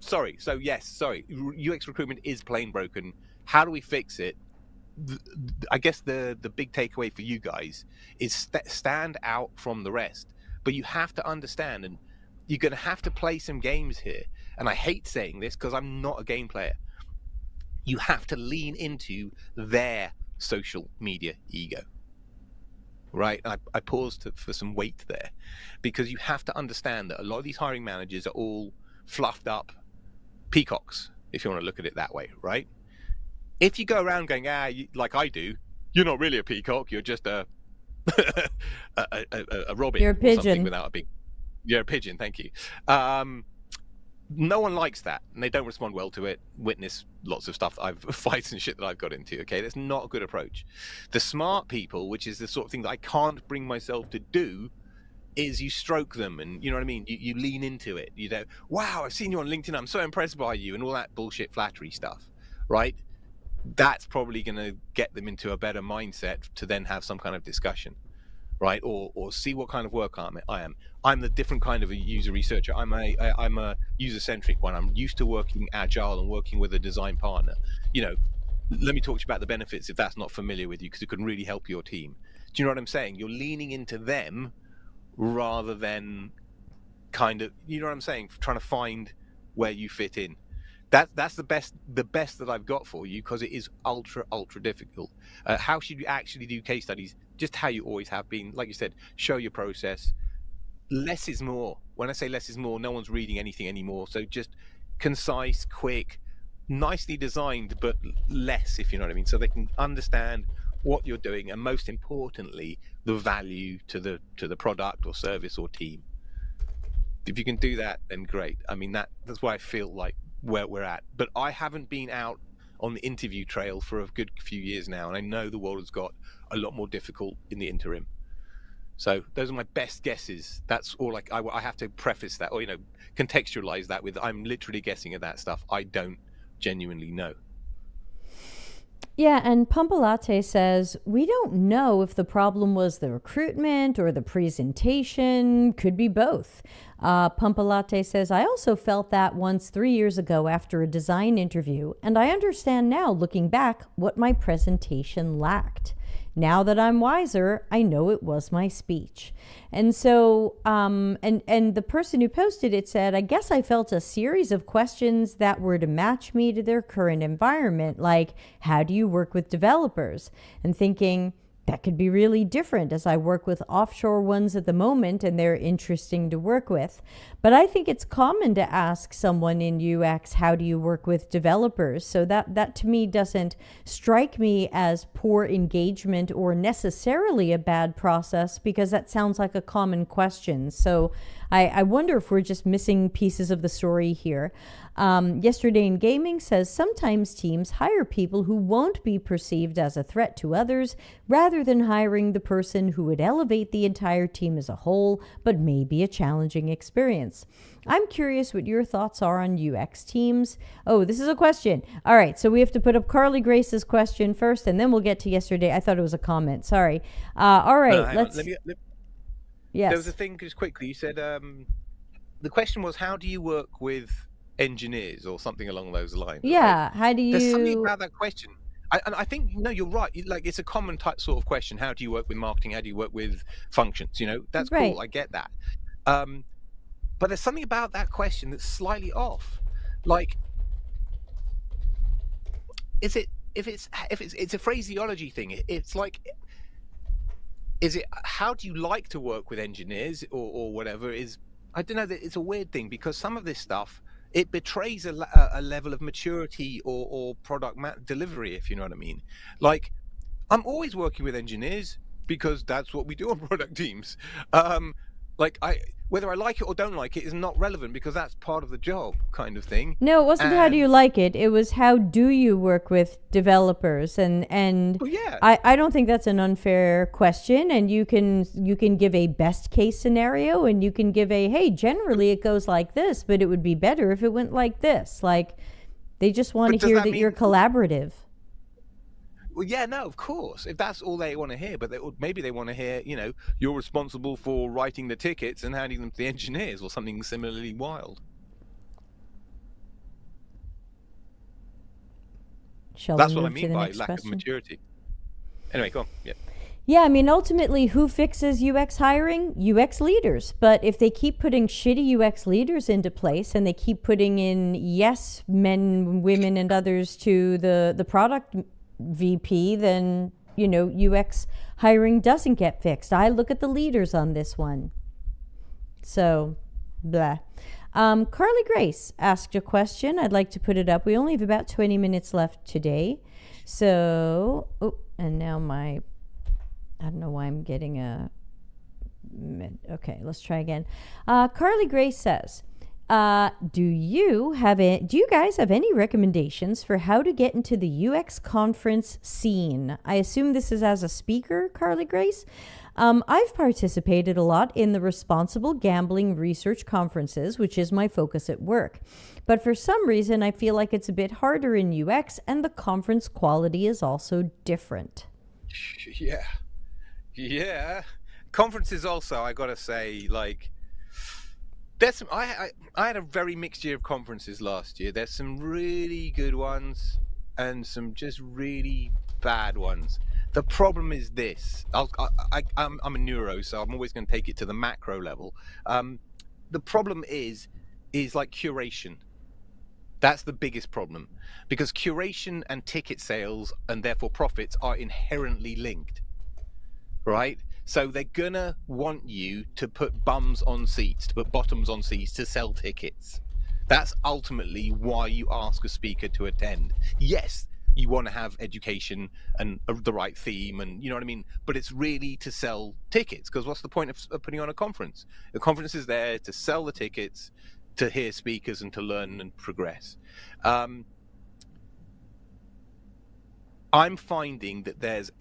Sorry. UX recruitment is plain broken. How do we fix it? I guess the big takeaway for you guys is stand out from the rest. But you have to understand, and you're going to have to play some games here. And I hate saying this because I'm not a game player. You have to lean into their social media ego. Right? And I paused for some weight there, because you have to understand that a lot of these hiring managers are all fluffed up peacocks, if you want to look at it that way, right? If you go around going, like I do, you're not really a peacock, you're just a robin. You're a pigeon. You're a pigeon, thank you. No one likes that, and they don't respond well to it. Witness lots of stuff fights and shit that I've got into, okay? That's not a good approach. The smart people, which is the sort of thing that I can't bring myself to do, is you stroke them, and you know what I mean? You lean into it. You know, wow, I've seen you on LinkedIn, I'm so impressed by you, and all that bullshit flattery stuff, right? That's probably going to get them into a better mindset to then have some kind of discussion, right? Or see what kind of work I am. I'm the different kind of a user researcher. I'm a user-centric one. I'm used to working agile and working with a design partner. You know, let me talk to you about the benefits if that's not familiar with you, because it can really help your team. Do you know what I'm saying? You're leaning into them rather than kind of, you know what I'm saying, trying to find where you fit in. That's the best that I've got for you, because it is ultra difficult. How should you actually do case studies? Just how you always have been. Like you said, show your process. Less is more. When I say less is more, no one's reading anything anymore. So just concise, quick, nicely designed, but less, if you know what I mean. So they can understand what you're doing, and most importantly, the value to the product or service or team. If you can do that, then great. I mean, that's why I feel like where we're at. But I haven't been out on the interview trail for a good few years now, and I know the world has got a lot more difficult in the interim. So those are my best guesses. That's all. I have to preface that, or contextualize that with, I'm literally guessing at that stuff. I don't genuinely know. Yeah, and Pumpalate says, we don't know if the problem was the recruitment or the presentation. Could be both. Pumpalate says, I also felt that once 3 years ago after a design interview, and I understand now, looking back, what my presentation lacked. Now that I'm wiser, I know it was my speech. And so, and the person who posted it said, I guess I felt a series of questions that were to match me to their current environment, like, how do you work with developers? And thinking, that could be really different, as I work with offshore ones at the moment and they're interesting to work with. But I think it's common to ask someone in UX, how do you work with developers? So that to me doesn't strike me as poor engagement or necessarily a bad process, because that sounds like a common question. So I wonder if we're just missing pieces of the story here. Yesterday in Gaming says sometimes teams hire people who won't be perceived as a threat to others, rather than hiring the person who would elevate the entire team as a whole, but may be a challenging experience. I'm curious what your thoughts are on UX teams. Oh, this is a question. All right, so we have to put up Carly Grace's question first, and then we'll get to yesterday. I thought it was a comment. Sorry. All right, let's... Yes. There was a thing, just quickly, you said the question was, how do you work with engineers or something along those lines? Yeah, right? How do you... There's something about that question. And I think, you're right. Like, it's a common type sort of question. How do you work with marketing? How do you work with functions? That's right. Cool. I get that. But there's something about that question that's slightly off. Like, it's a phraseology thing. It's like, is it, how do you like to work with engineers or whatever? I don't know, that it's a weird thing, because some of this stuff, it betrays a level of maturity or product delivery, if you know what I mean. Like, I'm always working with engineers because that's what we do on product teams. Whether I like it or don't like it is not relevant, because that's part of the job, kind of thing. No, it wasn't how do you like it. It was how do you work with developers, and well, yeah. I don't think that's an unfair question. And you can give a best case scenario, and you can give a, hey, generally it goes like this, but it would be better if it went like this. Like, they just want to hear that you're collaborative. Well, yeah, no, of course. If that's all they want to hear, but maybe they want to hear, you're responsible for writing the tickets and handing them to the engineers, or something similarly wild. That's what I mean by lack of maturity. Anyway, go on. Yeah. Yeah, I mean, ultimately, who fixes UX hiring? UX leaders. But if they keep putting shitty UX leaders into place, and they keep putting in yes men, women, and others to the product VP, then UX hiring doesn't get fixed. I look at the leaders on this one. So, blah. Carly Grace asked a question. I'd like to put it up. We only have about 20 minutes left today. So, and now I don't know why I'm getting a... Okay, let's try again. Carly Grace says, do you guys have any recommendations for how to get into the UX conference scene? I assume this is as a speaker, Carly Grace. I've participated a lot in the responsible gambling research conferences, which is my focus at work. But for some reason, I feel like it's a bit harder in UX, and the conference quality is also different. Yeah. Conferences also, I gotta say, like, there's some, I had a very mixed year of conferences last year. There's some really good ones and some just really bad ones. The problem is this. I'm a neuro, so I'm always going to take it to the macro level. The problem is like curation. That's the biggest problem, because curation and ticket sales, and therefore profits, are inherently linked, right? So they're gonna want you to put bums on seats, to put bottoms on seats, to sell tickets. That's ultimately why you ask a speaker to attend. Yes, you want to have education and the right theme, and you know what I mean, but it's really to sell tickets, because what's the point of putting on a conference? The conference is there to sell the tickets, to hear speakers, and to learn and progress. I'm finding that there's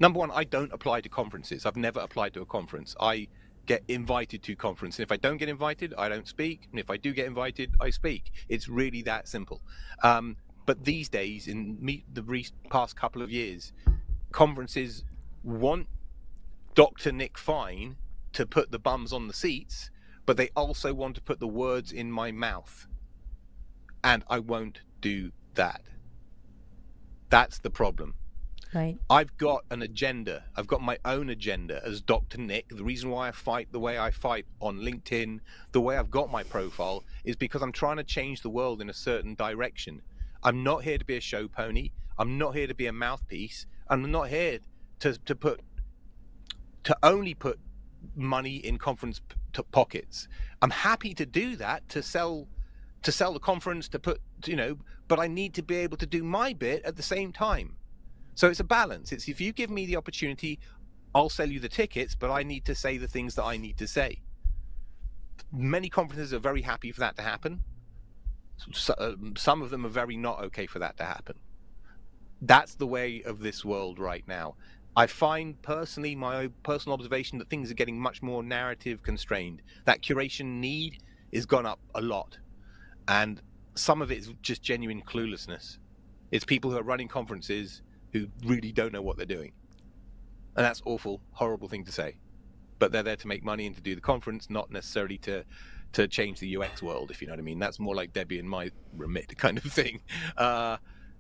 number one, I don't apply to conferences. I've never applied to a conference. I get invited to conference. And if I don't get invited, I don't speak. And if I do get invited, I speak. It's really that simple. But these days, in the past couple of years, conferences want Dr. Nick Fine to put the bums on the seats, but they also want to put the words in my mouth. And I won't do that. That's the problem. Right. I've got an agenda. I've got my own agenda as Dr. Nick. The reason why I fight the way I fight on LinkedIn, the way I've got my profile, is because I'm trying to change the world in a certain direction. I'm not here to be a show pony. I'm not here to be a mouthpiece. I'm not here to only put money in conference pockets. I'm happy to do that, to sell the conference, to put, but I need to be able to do my bit at the same time. So it's a balance. It's, if you give me the opportunity, I'll sell you the tickets, but I need to say the things that I need to say. Many conferences are very happy for that to happen. Some of them are very not okay for that to happen. That's the way of this world right now. I find personally, my own personal observation, that things are getting much more narrative constrained. That curation need is gone up a lot. And some of it is just genuine cluelessness. It's people who are running conferences who really don't know what they're doing. And that's awful, horrible thing to say. But they're there to make money and to do the conference, not necessarily to change the UX world, if you know what I mean. That's more like Debbie and my remit kind of thing.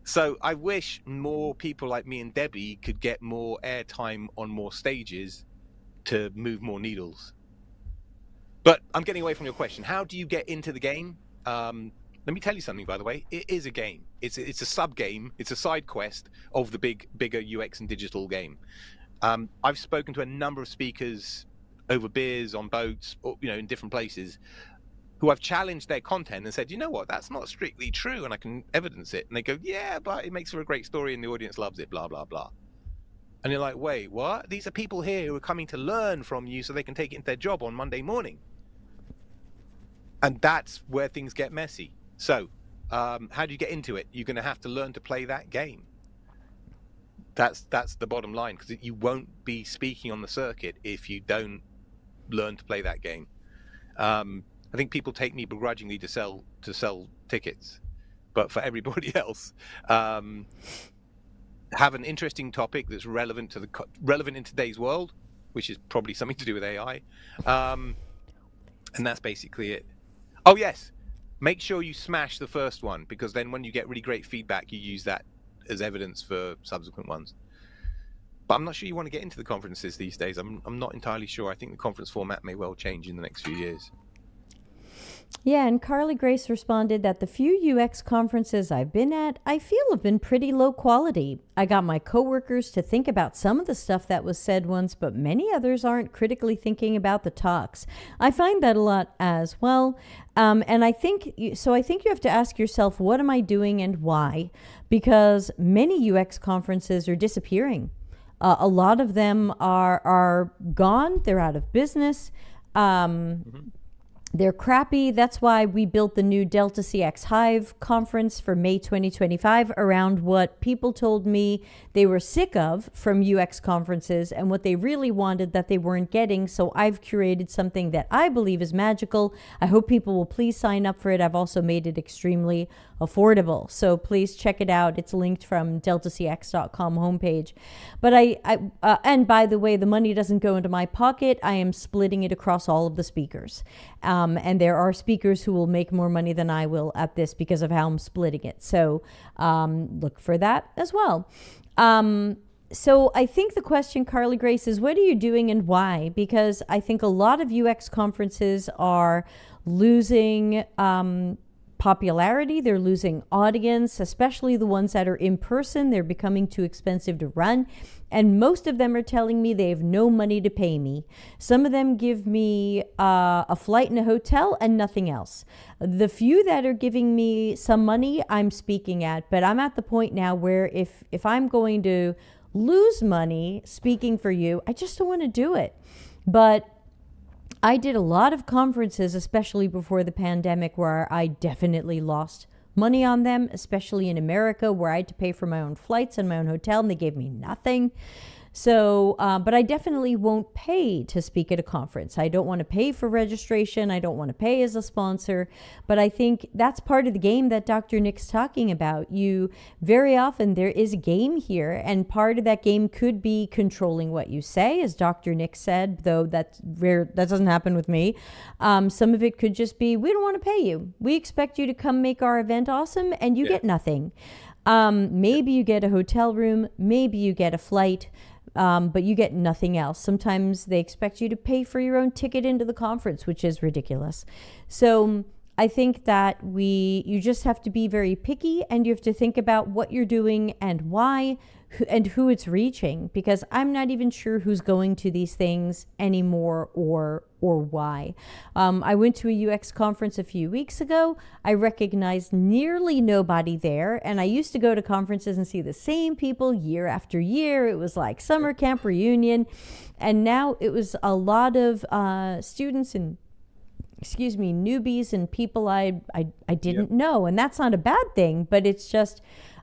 So I wish more people like me and Debbie could get more airtime on more stages to move more needles. But I'm getting away from your question. How do you get into the game? Let me tell you something, by the way. It is a game. It's a sub game. It's a side quest of the bigger UX and digital game. I've spoken to a number of speakers over beers, on boats, or, in different places, who I've challenged their content and said, you know what, that's not strictly true, and I can evidence it. And they go, yeah, but it makes for a great story and the audience loves it, blah, blah, blah. And you're like, wait, what? These are people here who are coming to learn from you so they can take it into their job on Monday morning. And that's where things get messy. So how do you get into it? You're going to have to learn to play that game. That's the bottom line, because you won't be speaking on the circuit if you don't learn to play that game. I think people take me begrudgingly to sell tickets, but for everybody else, have an interesting topic that's relevant in today's world, which is probably something to do with AI, and that's basically it. Oh yes, make sure you smash the first one, because then when you get really great feedback, you use that as evidence for subsequent ones. But I'm not sure you want to get into the conferences these days. I'm not entirely sure. I think the conference format may well change in the next few years. Yeah, and Carly Grace responded that the few UX conferences I've been at, I feel have been pretty low quality. I got my coworkers to think about some of the stuff that was said once, but many others aren't critically thinking about the talks. I find that a lot as well. And I think you have to ask yourself, what am I doing and why? Because many UX conferences are disappearing. A lot of them are gone. They're out of business. They're crappy. That's why we built the new Delta CX Hive conference for May 2025 around what people told me they were sick of from UX conferences and what they really wanted that they weren't getting. So I've curated something that I believe is magical. I hope people will please sign up for it. I've also made it extremely affordable. So please check it out. It's linked from dcx.to homepage. But and by the way, the money doesn't go into my pocket. I am splitting it across all of the speakers. And there are speakers who will make more money than I will at this because of how I'm splitting it. So look for that as well. So I think the question, Carly Grace, is what are you doing and why? Because I think a lot of UX conferences are losing popularity. They're losing audience, especially the ones that are in person. They're becoming too expensive to run. And most of them are telling me they have no money to pay me. Some of them give me a flight and a hotel and nothing else. The few that are giving me some money, I'm speaking at. But I'm at the point now where if I'm going to lose money speaking for you, I just don't want to do it. But I did a lot of conferences, especially before the pandemic, where I definitely lost money on them, especially in America, where I had to pay for my own flights and my own hotel, and they gave me nothing. So, but I definitely won't pay to speak at a conference. I don't want to pay for registration. I don't want to pay as a sponsor. But I think that's part of the game that Dr. Nick's talking about. Very often there is a game here, and part of that game could be controlling what you say, as Dr. Nick said, though that's rare. That doesn't happen with me. Some of it could just be, we don't want to pay you. We expect you to come make our event awesome, and you get nothing. Maybe you get a hotel room, maybe you get a flight, but you get nothing else. Sometimes they expect you to pay for your own ticket into the conference, which is ridiculous. So I think that you just have to be very picky, and you have to think about what you're doing and why. and who it's reaching, because I'm not even sure who's going to these things anymore or why. I went to a UX conference a few weeks ago. I recognized nearly nobody there, and I used to go to conferences and see the same people year after year. It was like summer camp reunion, and now it was a lot of students and newbies and people I didn't know. And that's not a bad thing, but it's just,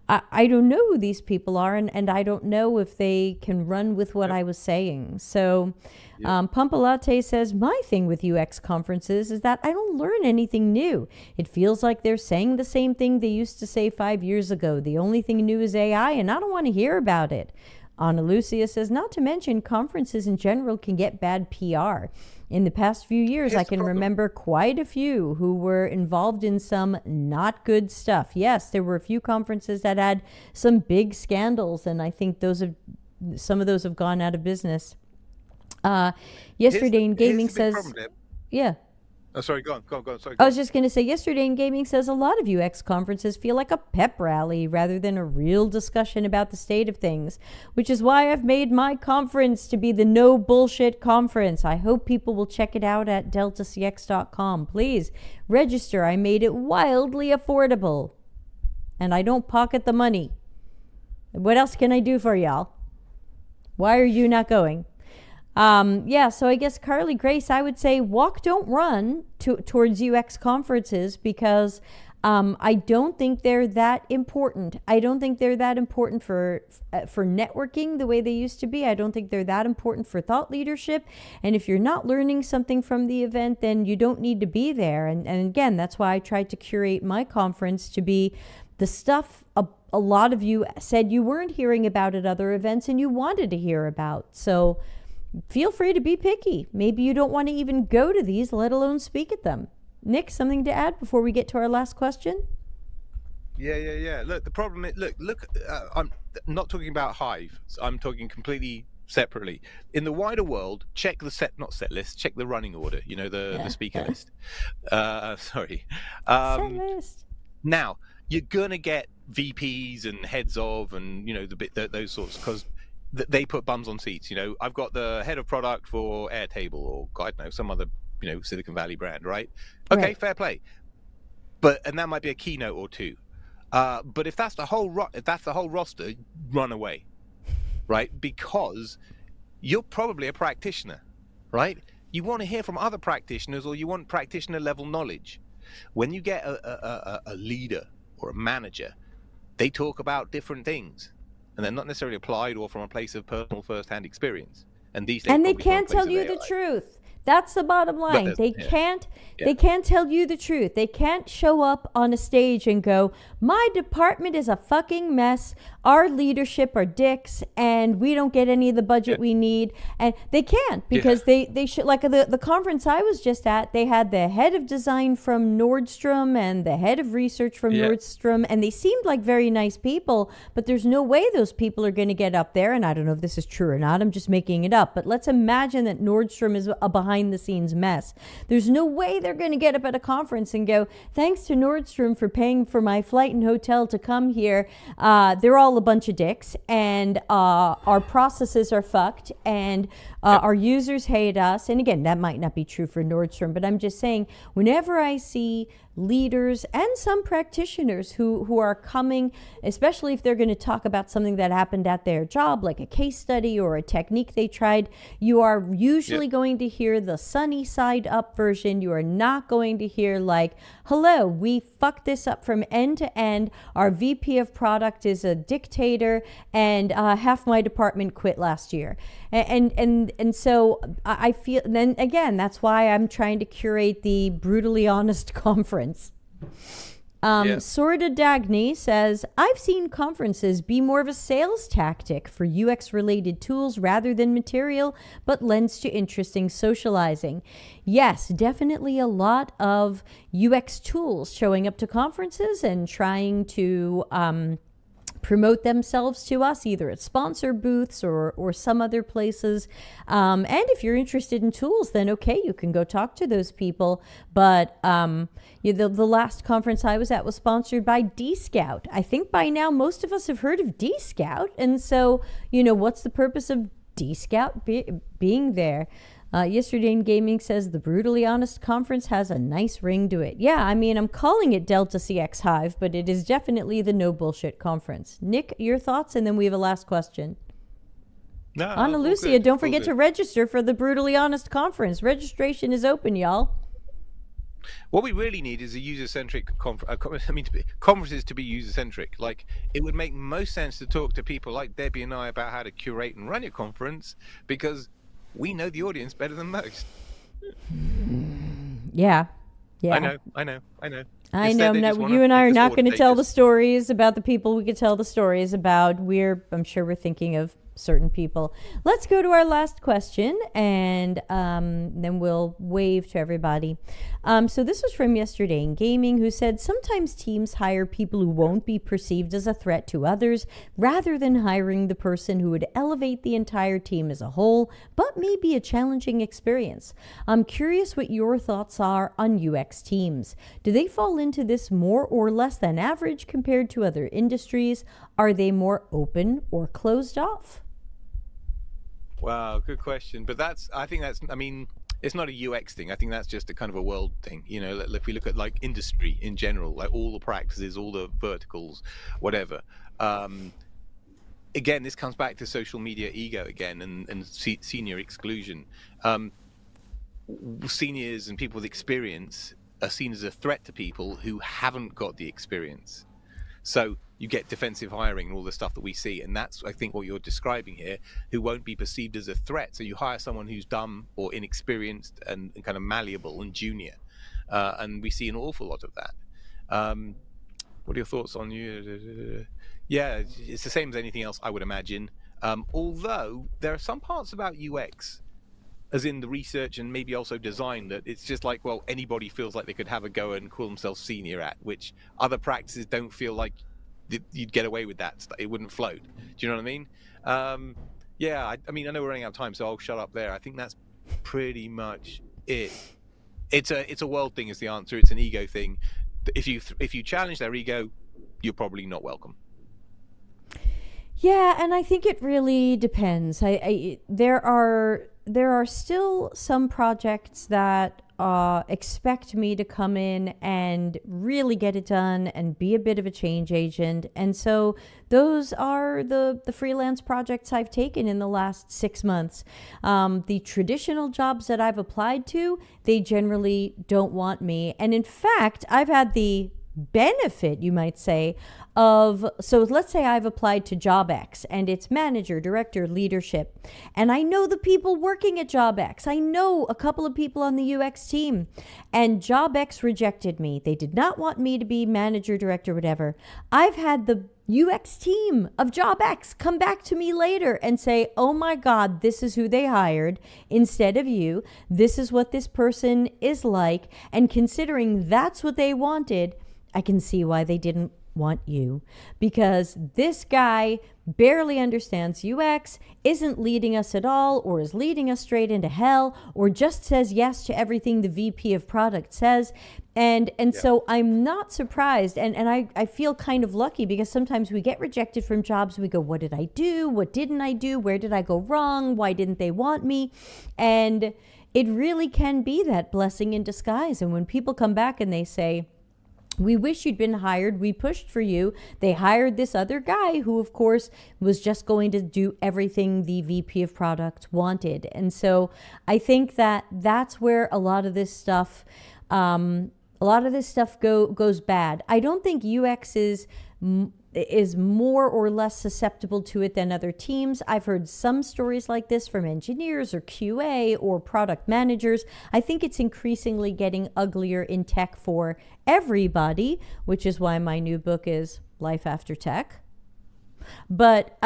I don't know who these people are, and I don't know if they can run with what I was saying. So Pumpa Latte says, my thing with UX conferences is that I don't learn anything new. It feels like they're saying the same thing they used to say 5 years ago. The only thing new is AI, and I don't want to hear about it. Ana Lucia says, not to mention conferences in general can get bad PR. In the past few years, I can remember quite a few who were involved in some not good stuff. Yes, there were a few conferences that had some big scandals, and I think some of those have gone out of business. Yesterday in Gaming says, yeah. Oh, sorry, go on. Sorry, I was just going to say, Yesterday in Gaming says a lot of UX conferences feel like a pep rally rather than a real discussion about the state of things, which is why I've made my conference to be the no bullshit conference. I hope people will check it out at dcx.to. Please register. I made it wildly affordable, and I don't pocket the money. What else can I do for y'all? Why are you not going? So I guess Carly Grace, I would say walk, don't run towards UX conferences, because I don't think they're that important. I don't think they're that important for networking the way they used to be. I don't think they're that important for thought leadership. And if you're not learning something from the event, then you don't need to be there. And again, that's why I tried to curate my conference to be the stuff a lot of you said you weren't hearing about at other events and you wanted to hear about. So feel free to be picky. Maybe you don't want to even go to these, let alone speak at them. Nick, something to add before we get to our last question? Yeah. Look, the problem is, look. I'm not talking about Hive. I'm talking completely separately. In the wider world, check the set list. Check the running order. You know, the speaker list. Set list. Now you're gonna get VPs and heads of, and you know those sorts, because they put bums on seats. You know, I've got the head of product for Airtable, or I don't know, some other Silicon Valley brand, right? Okay, right. Fair play. And that might be a keynote or two. But if that's the whole roster, run away, right? Because you're probably a practitioner, right? You want to hear from other practitioners, or you want practitioner level knowledge. When you get a leader or a manager, they talk about different things, and they're not necessarily applied or from a place of personal first-hand experience. And these days, and they can't tell you the truth. That's the bottom line. They can't tell you the truth. They can't show up on a stage and go, my department is a fucking mess. Our leadership are dicks, and we don't get any of the budget we need. And they can't, because they should, like the conference I was just at, they had the head of design from Nordstrom and the head of research from Nordstrom, and they seemed like very nice people, but there's no way those people are going to get up there. And I don't know if this is true or not. I'm just making it up. But let's imagine that Nordstrom is a behind the scenes mess. There's no way they're going to get up at a conference and go, thanks to Nordstrom for paying for my flight and hotel to come here. They're all a bunch of dicks, and our processes are fucked, and our users hate us. And again, that might not be true for Nordstrom, but I'm just saying, whenever I see leaders and some practitioners who are coming, especially if they're going to talk about something that happened at their job, like a case study or a technique they tried, you are usually going to hear the sunny side up version. You are not going to hear like, hello, we fucked this up from end to end. Our VP of product is a dictator, and half my department quit last year. And so I feel, then again, that's why I'm trying to curate the brutally honest conference. Sorda Dagny says, I've seen conferences be more of a sales tactic for UX related tools rather than material, but lends to interesting socializing. Yes, definitely a lot of UX tools showing up to conferences and trying to promote themselves to us, either at sponsor booths or some other places. And if you're interested in tools, then okay, you can go talk to those people. But the last conference I was at was sponsored by D-Scout. I think by now most of us have heard of D-Scout. And so, what's the purpose of D-Scout being there? Yesterday in Gaming says the Brutally Honest conference has a nice ring to it. Yeah, I mean, I'm calling it Delta CX Hive, but it is definitely the no bullshit conference. Nick, your thoughts? And then we have a last question. No, Ana Lucia, don't forget to register for the Brutally Honest conference. Registration is open, y'all. What we really need is a user-centric conferences to be user-centric. Like, it would make most sense to talk to people like Debbie and I about how to curate and run your conference, because we know the audience better than most. Yeah. I know. I know. You and I are not going to tell the stories about the people we could tell the stories about. I'm sure we're thinking of certain people. Let's go to our last question, and then we'll wave to everybody. So this was from Yesterday in Gaming, who said, sometimes teams hire people who won't be perceived as a threat to others, rather than hiring the person who would elevate the entire team as a whole, but may be a challenging experience. I'm curious what your thoughts are on UX teams. Do they fall into this more or less than average compared to other industries? Are they more open or closed off? Wow, good question. But it's not a UX thing. I think that's just a kind of a world thing. If we look at like industry in general, like all the practices, all the verticals, whatever. Again, this comes back to social media ego again and senior exclusion. Seniors and people with experience are seen as a threat to people who haven't got the experience. So you get defensive hiring and all the stuff that we see. And that's, I think, what you're describing here, who won't be perceived as a threat. So you hire someone who's dumb or inexperienced and kind of malleable and junior. And we see an awful lot of that. What are your thoughts on you? Yeah, it's the same as anything else, I would imagine. Although there are some parts about UX, as in the research and maybe also design, that it's just like, well, anybody feels like they could have a go and call themselves senior at, which other practices don't feel like you'd get away with that. It wouldn't float. Do you know what I mean? I know we're running out of time, so I'll shut up there. I think that's pretty much it. It's a world thing is the answer. It's an ego thing. If you challenge their ego, you're probably not welcome. Yeah, and I think it really depends. There are still some projects that expect me to come in and really get it done and be a bit of a change agent. And so those are the freelance projects I've taken in the last 6 months. The traditional jobs that I've applied to, they generally don't want me. And in fact, I've had the benefit, you might say, so let's say I've applied to Job X and it's manager, director, leadership, and I know the people working at Job X. I know a couple of people on the UX team, and Job X rejected me. They did not want me to be manager, director, whatever. I've had the UX team of Job X come back to me later and say, oh my God, this is who they hired instead of you. This is what this person is like. And considering that's what they wanted, I can see why they didn't want you, because this guy barely understands UX, isn't leading us at all, or is leading us straight into hell, or just says yes to everything the VP of product says. And so I'm not surprised. And I feel kind of lucky, because sometimes we get rejected from jobs. We go, what did I do? What didn't I do? Where did I go wrong? Why didn't they want me? And it really can be that blessing in disguise. And when people come back and they say, we wish you'd been hired. We pushed for you. They hired this other guy who, of course, was just going to do everything the VP of product wanted. And so I think that that's where a lot of this stuff, goes bad. I don't think UX is more or less susceptible to it than other teams. I've heard some stories like this from engineers or QA or product managers. I think it's increasingly getting uglier in tech for everybody, which is why my new book is Life After Tech. But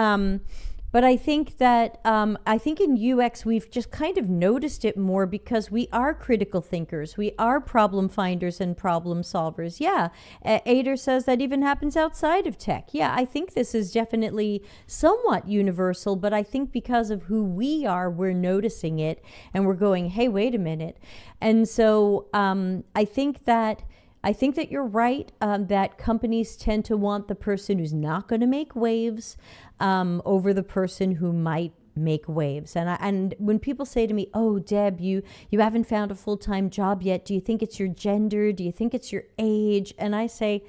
But I think that I think in UX we've just kind of noticed it more because we are critical thinkers, we are problem finders and problem solvers. Yeah, Ader says that even happens outside of tech. Yeah, I think this is definitely somewhat universal, but I think because of who we are, we're noticing it and we're going, hey, wait a minute. And so I think that you're right, that companies tend to want the person who's not going to make waves over the person who might make waves. And when people say to me, "Oh, Deb, you haven't found a full-time job yet. Do you think it's your gender? Do you think it's your age?" And I say,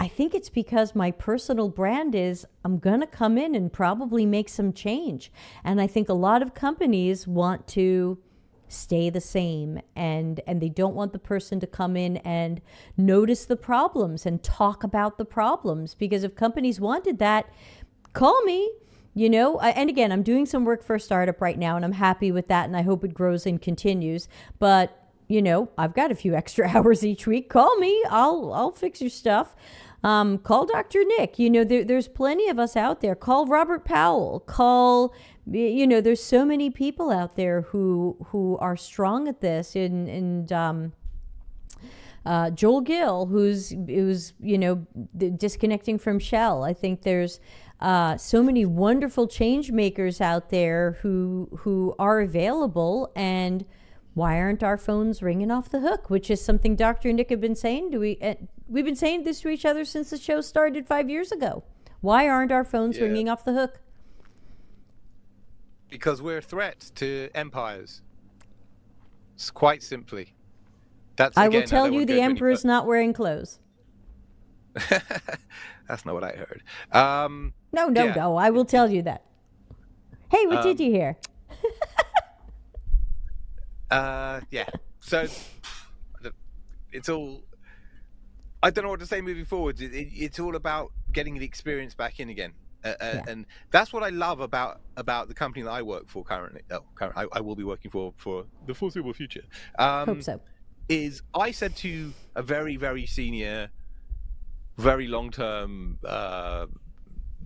I think it's because my personal brand is I'm going to come in and probably make some change. And I think a lot of companies want to stay the same, and they don't want the person to come in and notice the problems and talk about the problems, because if companies wanted that, call me, and again, I'm doing some work for a startup right now and I'm happy with that and I hope it grows and continues, but I've got a few extra hours each week. Call me, I'll fix your stuff. Call Dr. Nick. There's plenty of us out there. Call Robert Powell. Call, there's so many people out there who are strong at this. And Joel Gill, who's disconnecting from Shell. I think there's so many wonderful change makers out there who are available. And why aren't our phones ringing off the hook? Which is something Dr. Nick have been saying. We've been saying this to each other since the show started 5 years ago. Why aren't our phones ringing off the hook? Because we're threats to empires. It's quite simply. That's I will tell you the emperor's not wearing clothes. That's not what I heard. No. I will tell you that. Hey, what did you hear? So it's all, I don't know what to say moving forward. It's all about getting the experience back in again. And that's what I love about the company that I work for currently. I will be working for the foreseeable future. Hope so. Is I said to a very, very senior, very long-term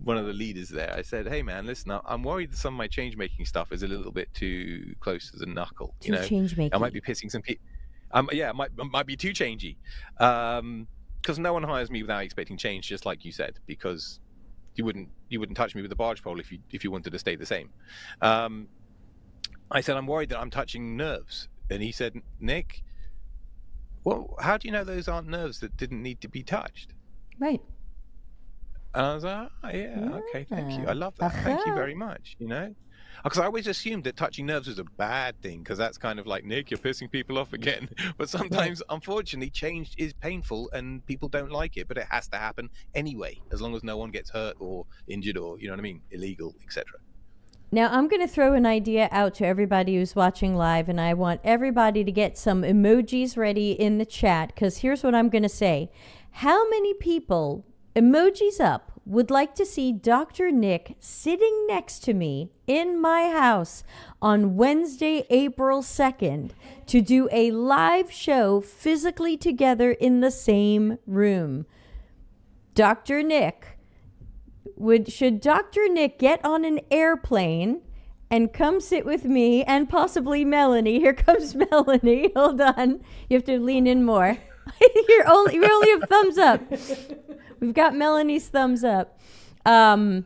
one of the leaders there, I said, "Hey man, listen, I'm worried that some of my change-making stuff is a little bit too close to the knuckle. Too change-making. I might be pissing some people. It might be too changey. Because no one hires me without expecting change, just like you said. Because you wouldn't touch me with a barge pole if you wanted to stay the same. I said, I'm worried that I'm touching nerves, and he said, Nick, well, how do you know those aren't nerves that didn't need to be touched? Right. And I was like, okay, thank you. I love that. Thank you very much, Because I always assumed that touching nerves was a bad thing, because that's kind of like, Nick, you're pissing people off again. But sometimes, unfortunately, change is painful and people don't like it, but it has to happen anyway, as long as no one gets hurt or injured or, illegal, etc. Now, I'm going to throw an idea out to everybody who's watching live, and I want everybody to get some emojis ready in the chat, because here's what I'm going to say. How many people, emojis up, would like to see Dr. Nick sitting next to me in my house on Wednesday, April 2nd, to do a live show physically together in the same room? Dr. Nick, should Dr. Nick get on an airplane and come sit with me and possibly Melanie? Here comes Melanie. Hold on. You have to lean in more. You only have thumbs up. We've got Melanie's thumbs up. Pumpalate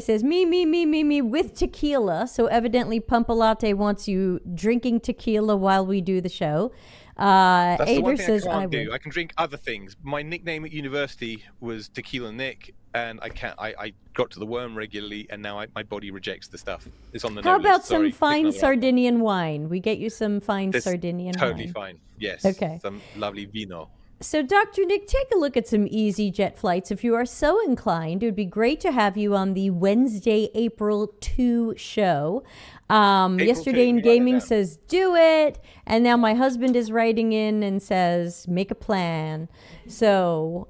says me with tequila. So evidently Pumpalate wants you drinking tequila while we do the show. That's the one Ader thing says I can't do. I can drink other things. My nickname at university was Tequila Nick, and I got to the worm regularly, and now my body rejects the stuff. It's on the How no about list. some fine Sardinian wine? We get you some fine Sardinian wine. Totally fine. Yes. Okay. Some lovely vino. So, Dr. Nick, take a look at some easy jet flights. If you are so inclined, it would be great to have you on the Wednesday, April 2 show. Yesterday in Gaming says, do it. And now my husband is writing in and says, make a plan. So,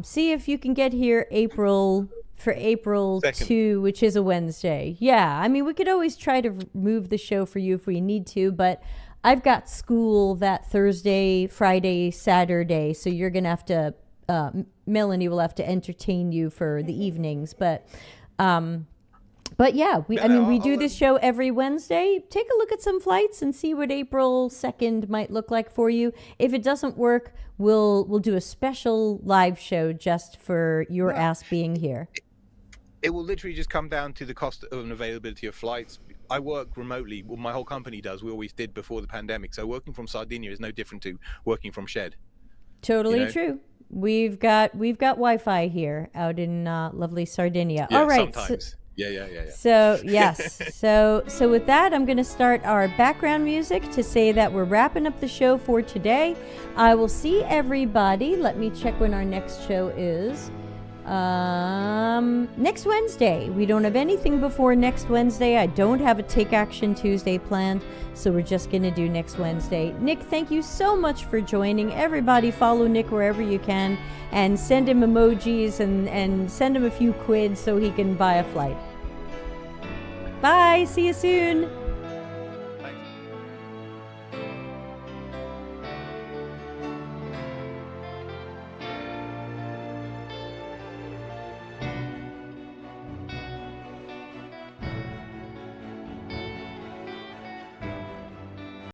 see if you can get here April 2, which is a Wednesday. Yeah, I mean, we could always try to move the show for you if we need to, but I've got school that Thursday, Friday, Saturday, so you're going to have to Melanie will have to entertain you for the evenings. But yeah, we do this show every Wednesday. Take a look at some flights and see what April 2nd might look like for you. If it doesn't work, we'll do a special live show just for your ass being here. It will literally just come down to the cost of and availability of flights. I work remotely. Well, my whole company does. We always did before the pandemic. So working from Sardinia is no different to working from Shed. Totally true. We've got Wi-Fi here out in lovely Sardinia. Yeah, all right. Sometimes. Yeah. So yes. so with that, I'm going to start our background music to say that we're wrapping up the show for today. I will see everybody. Let me check when our next show is. Next Wednesday. We don't have anything before next Wednesday. I don't have a Take Action Tuesday planned, so we're just going to do next Wednesday. Nick, thank you so much for joining. Everybody follow Nick wherever you can and send him emojis and send him a few quids so he can buy a flight. Bye. See you soon.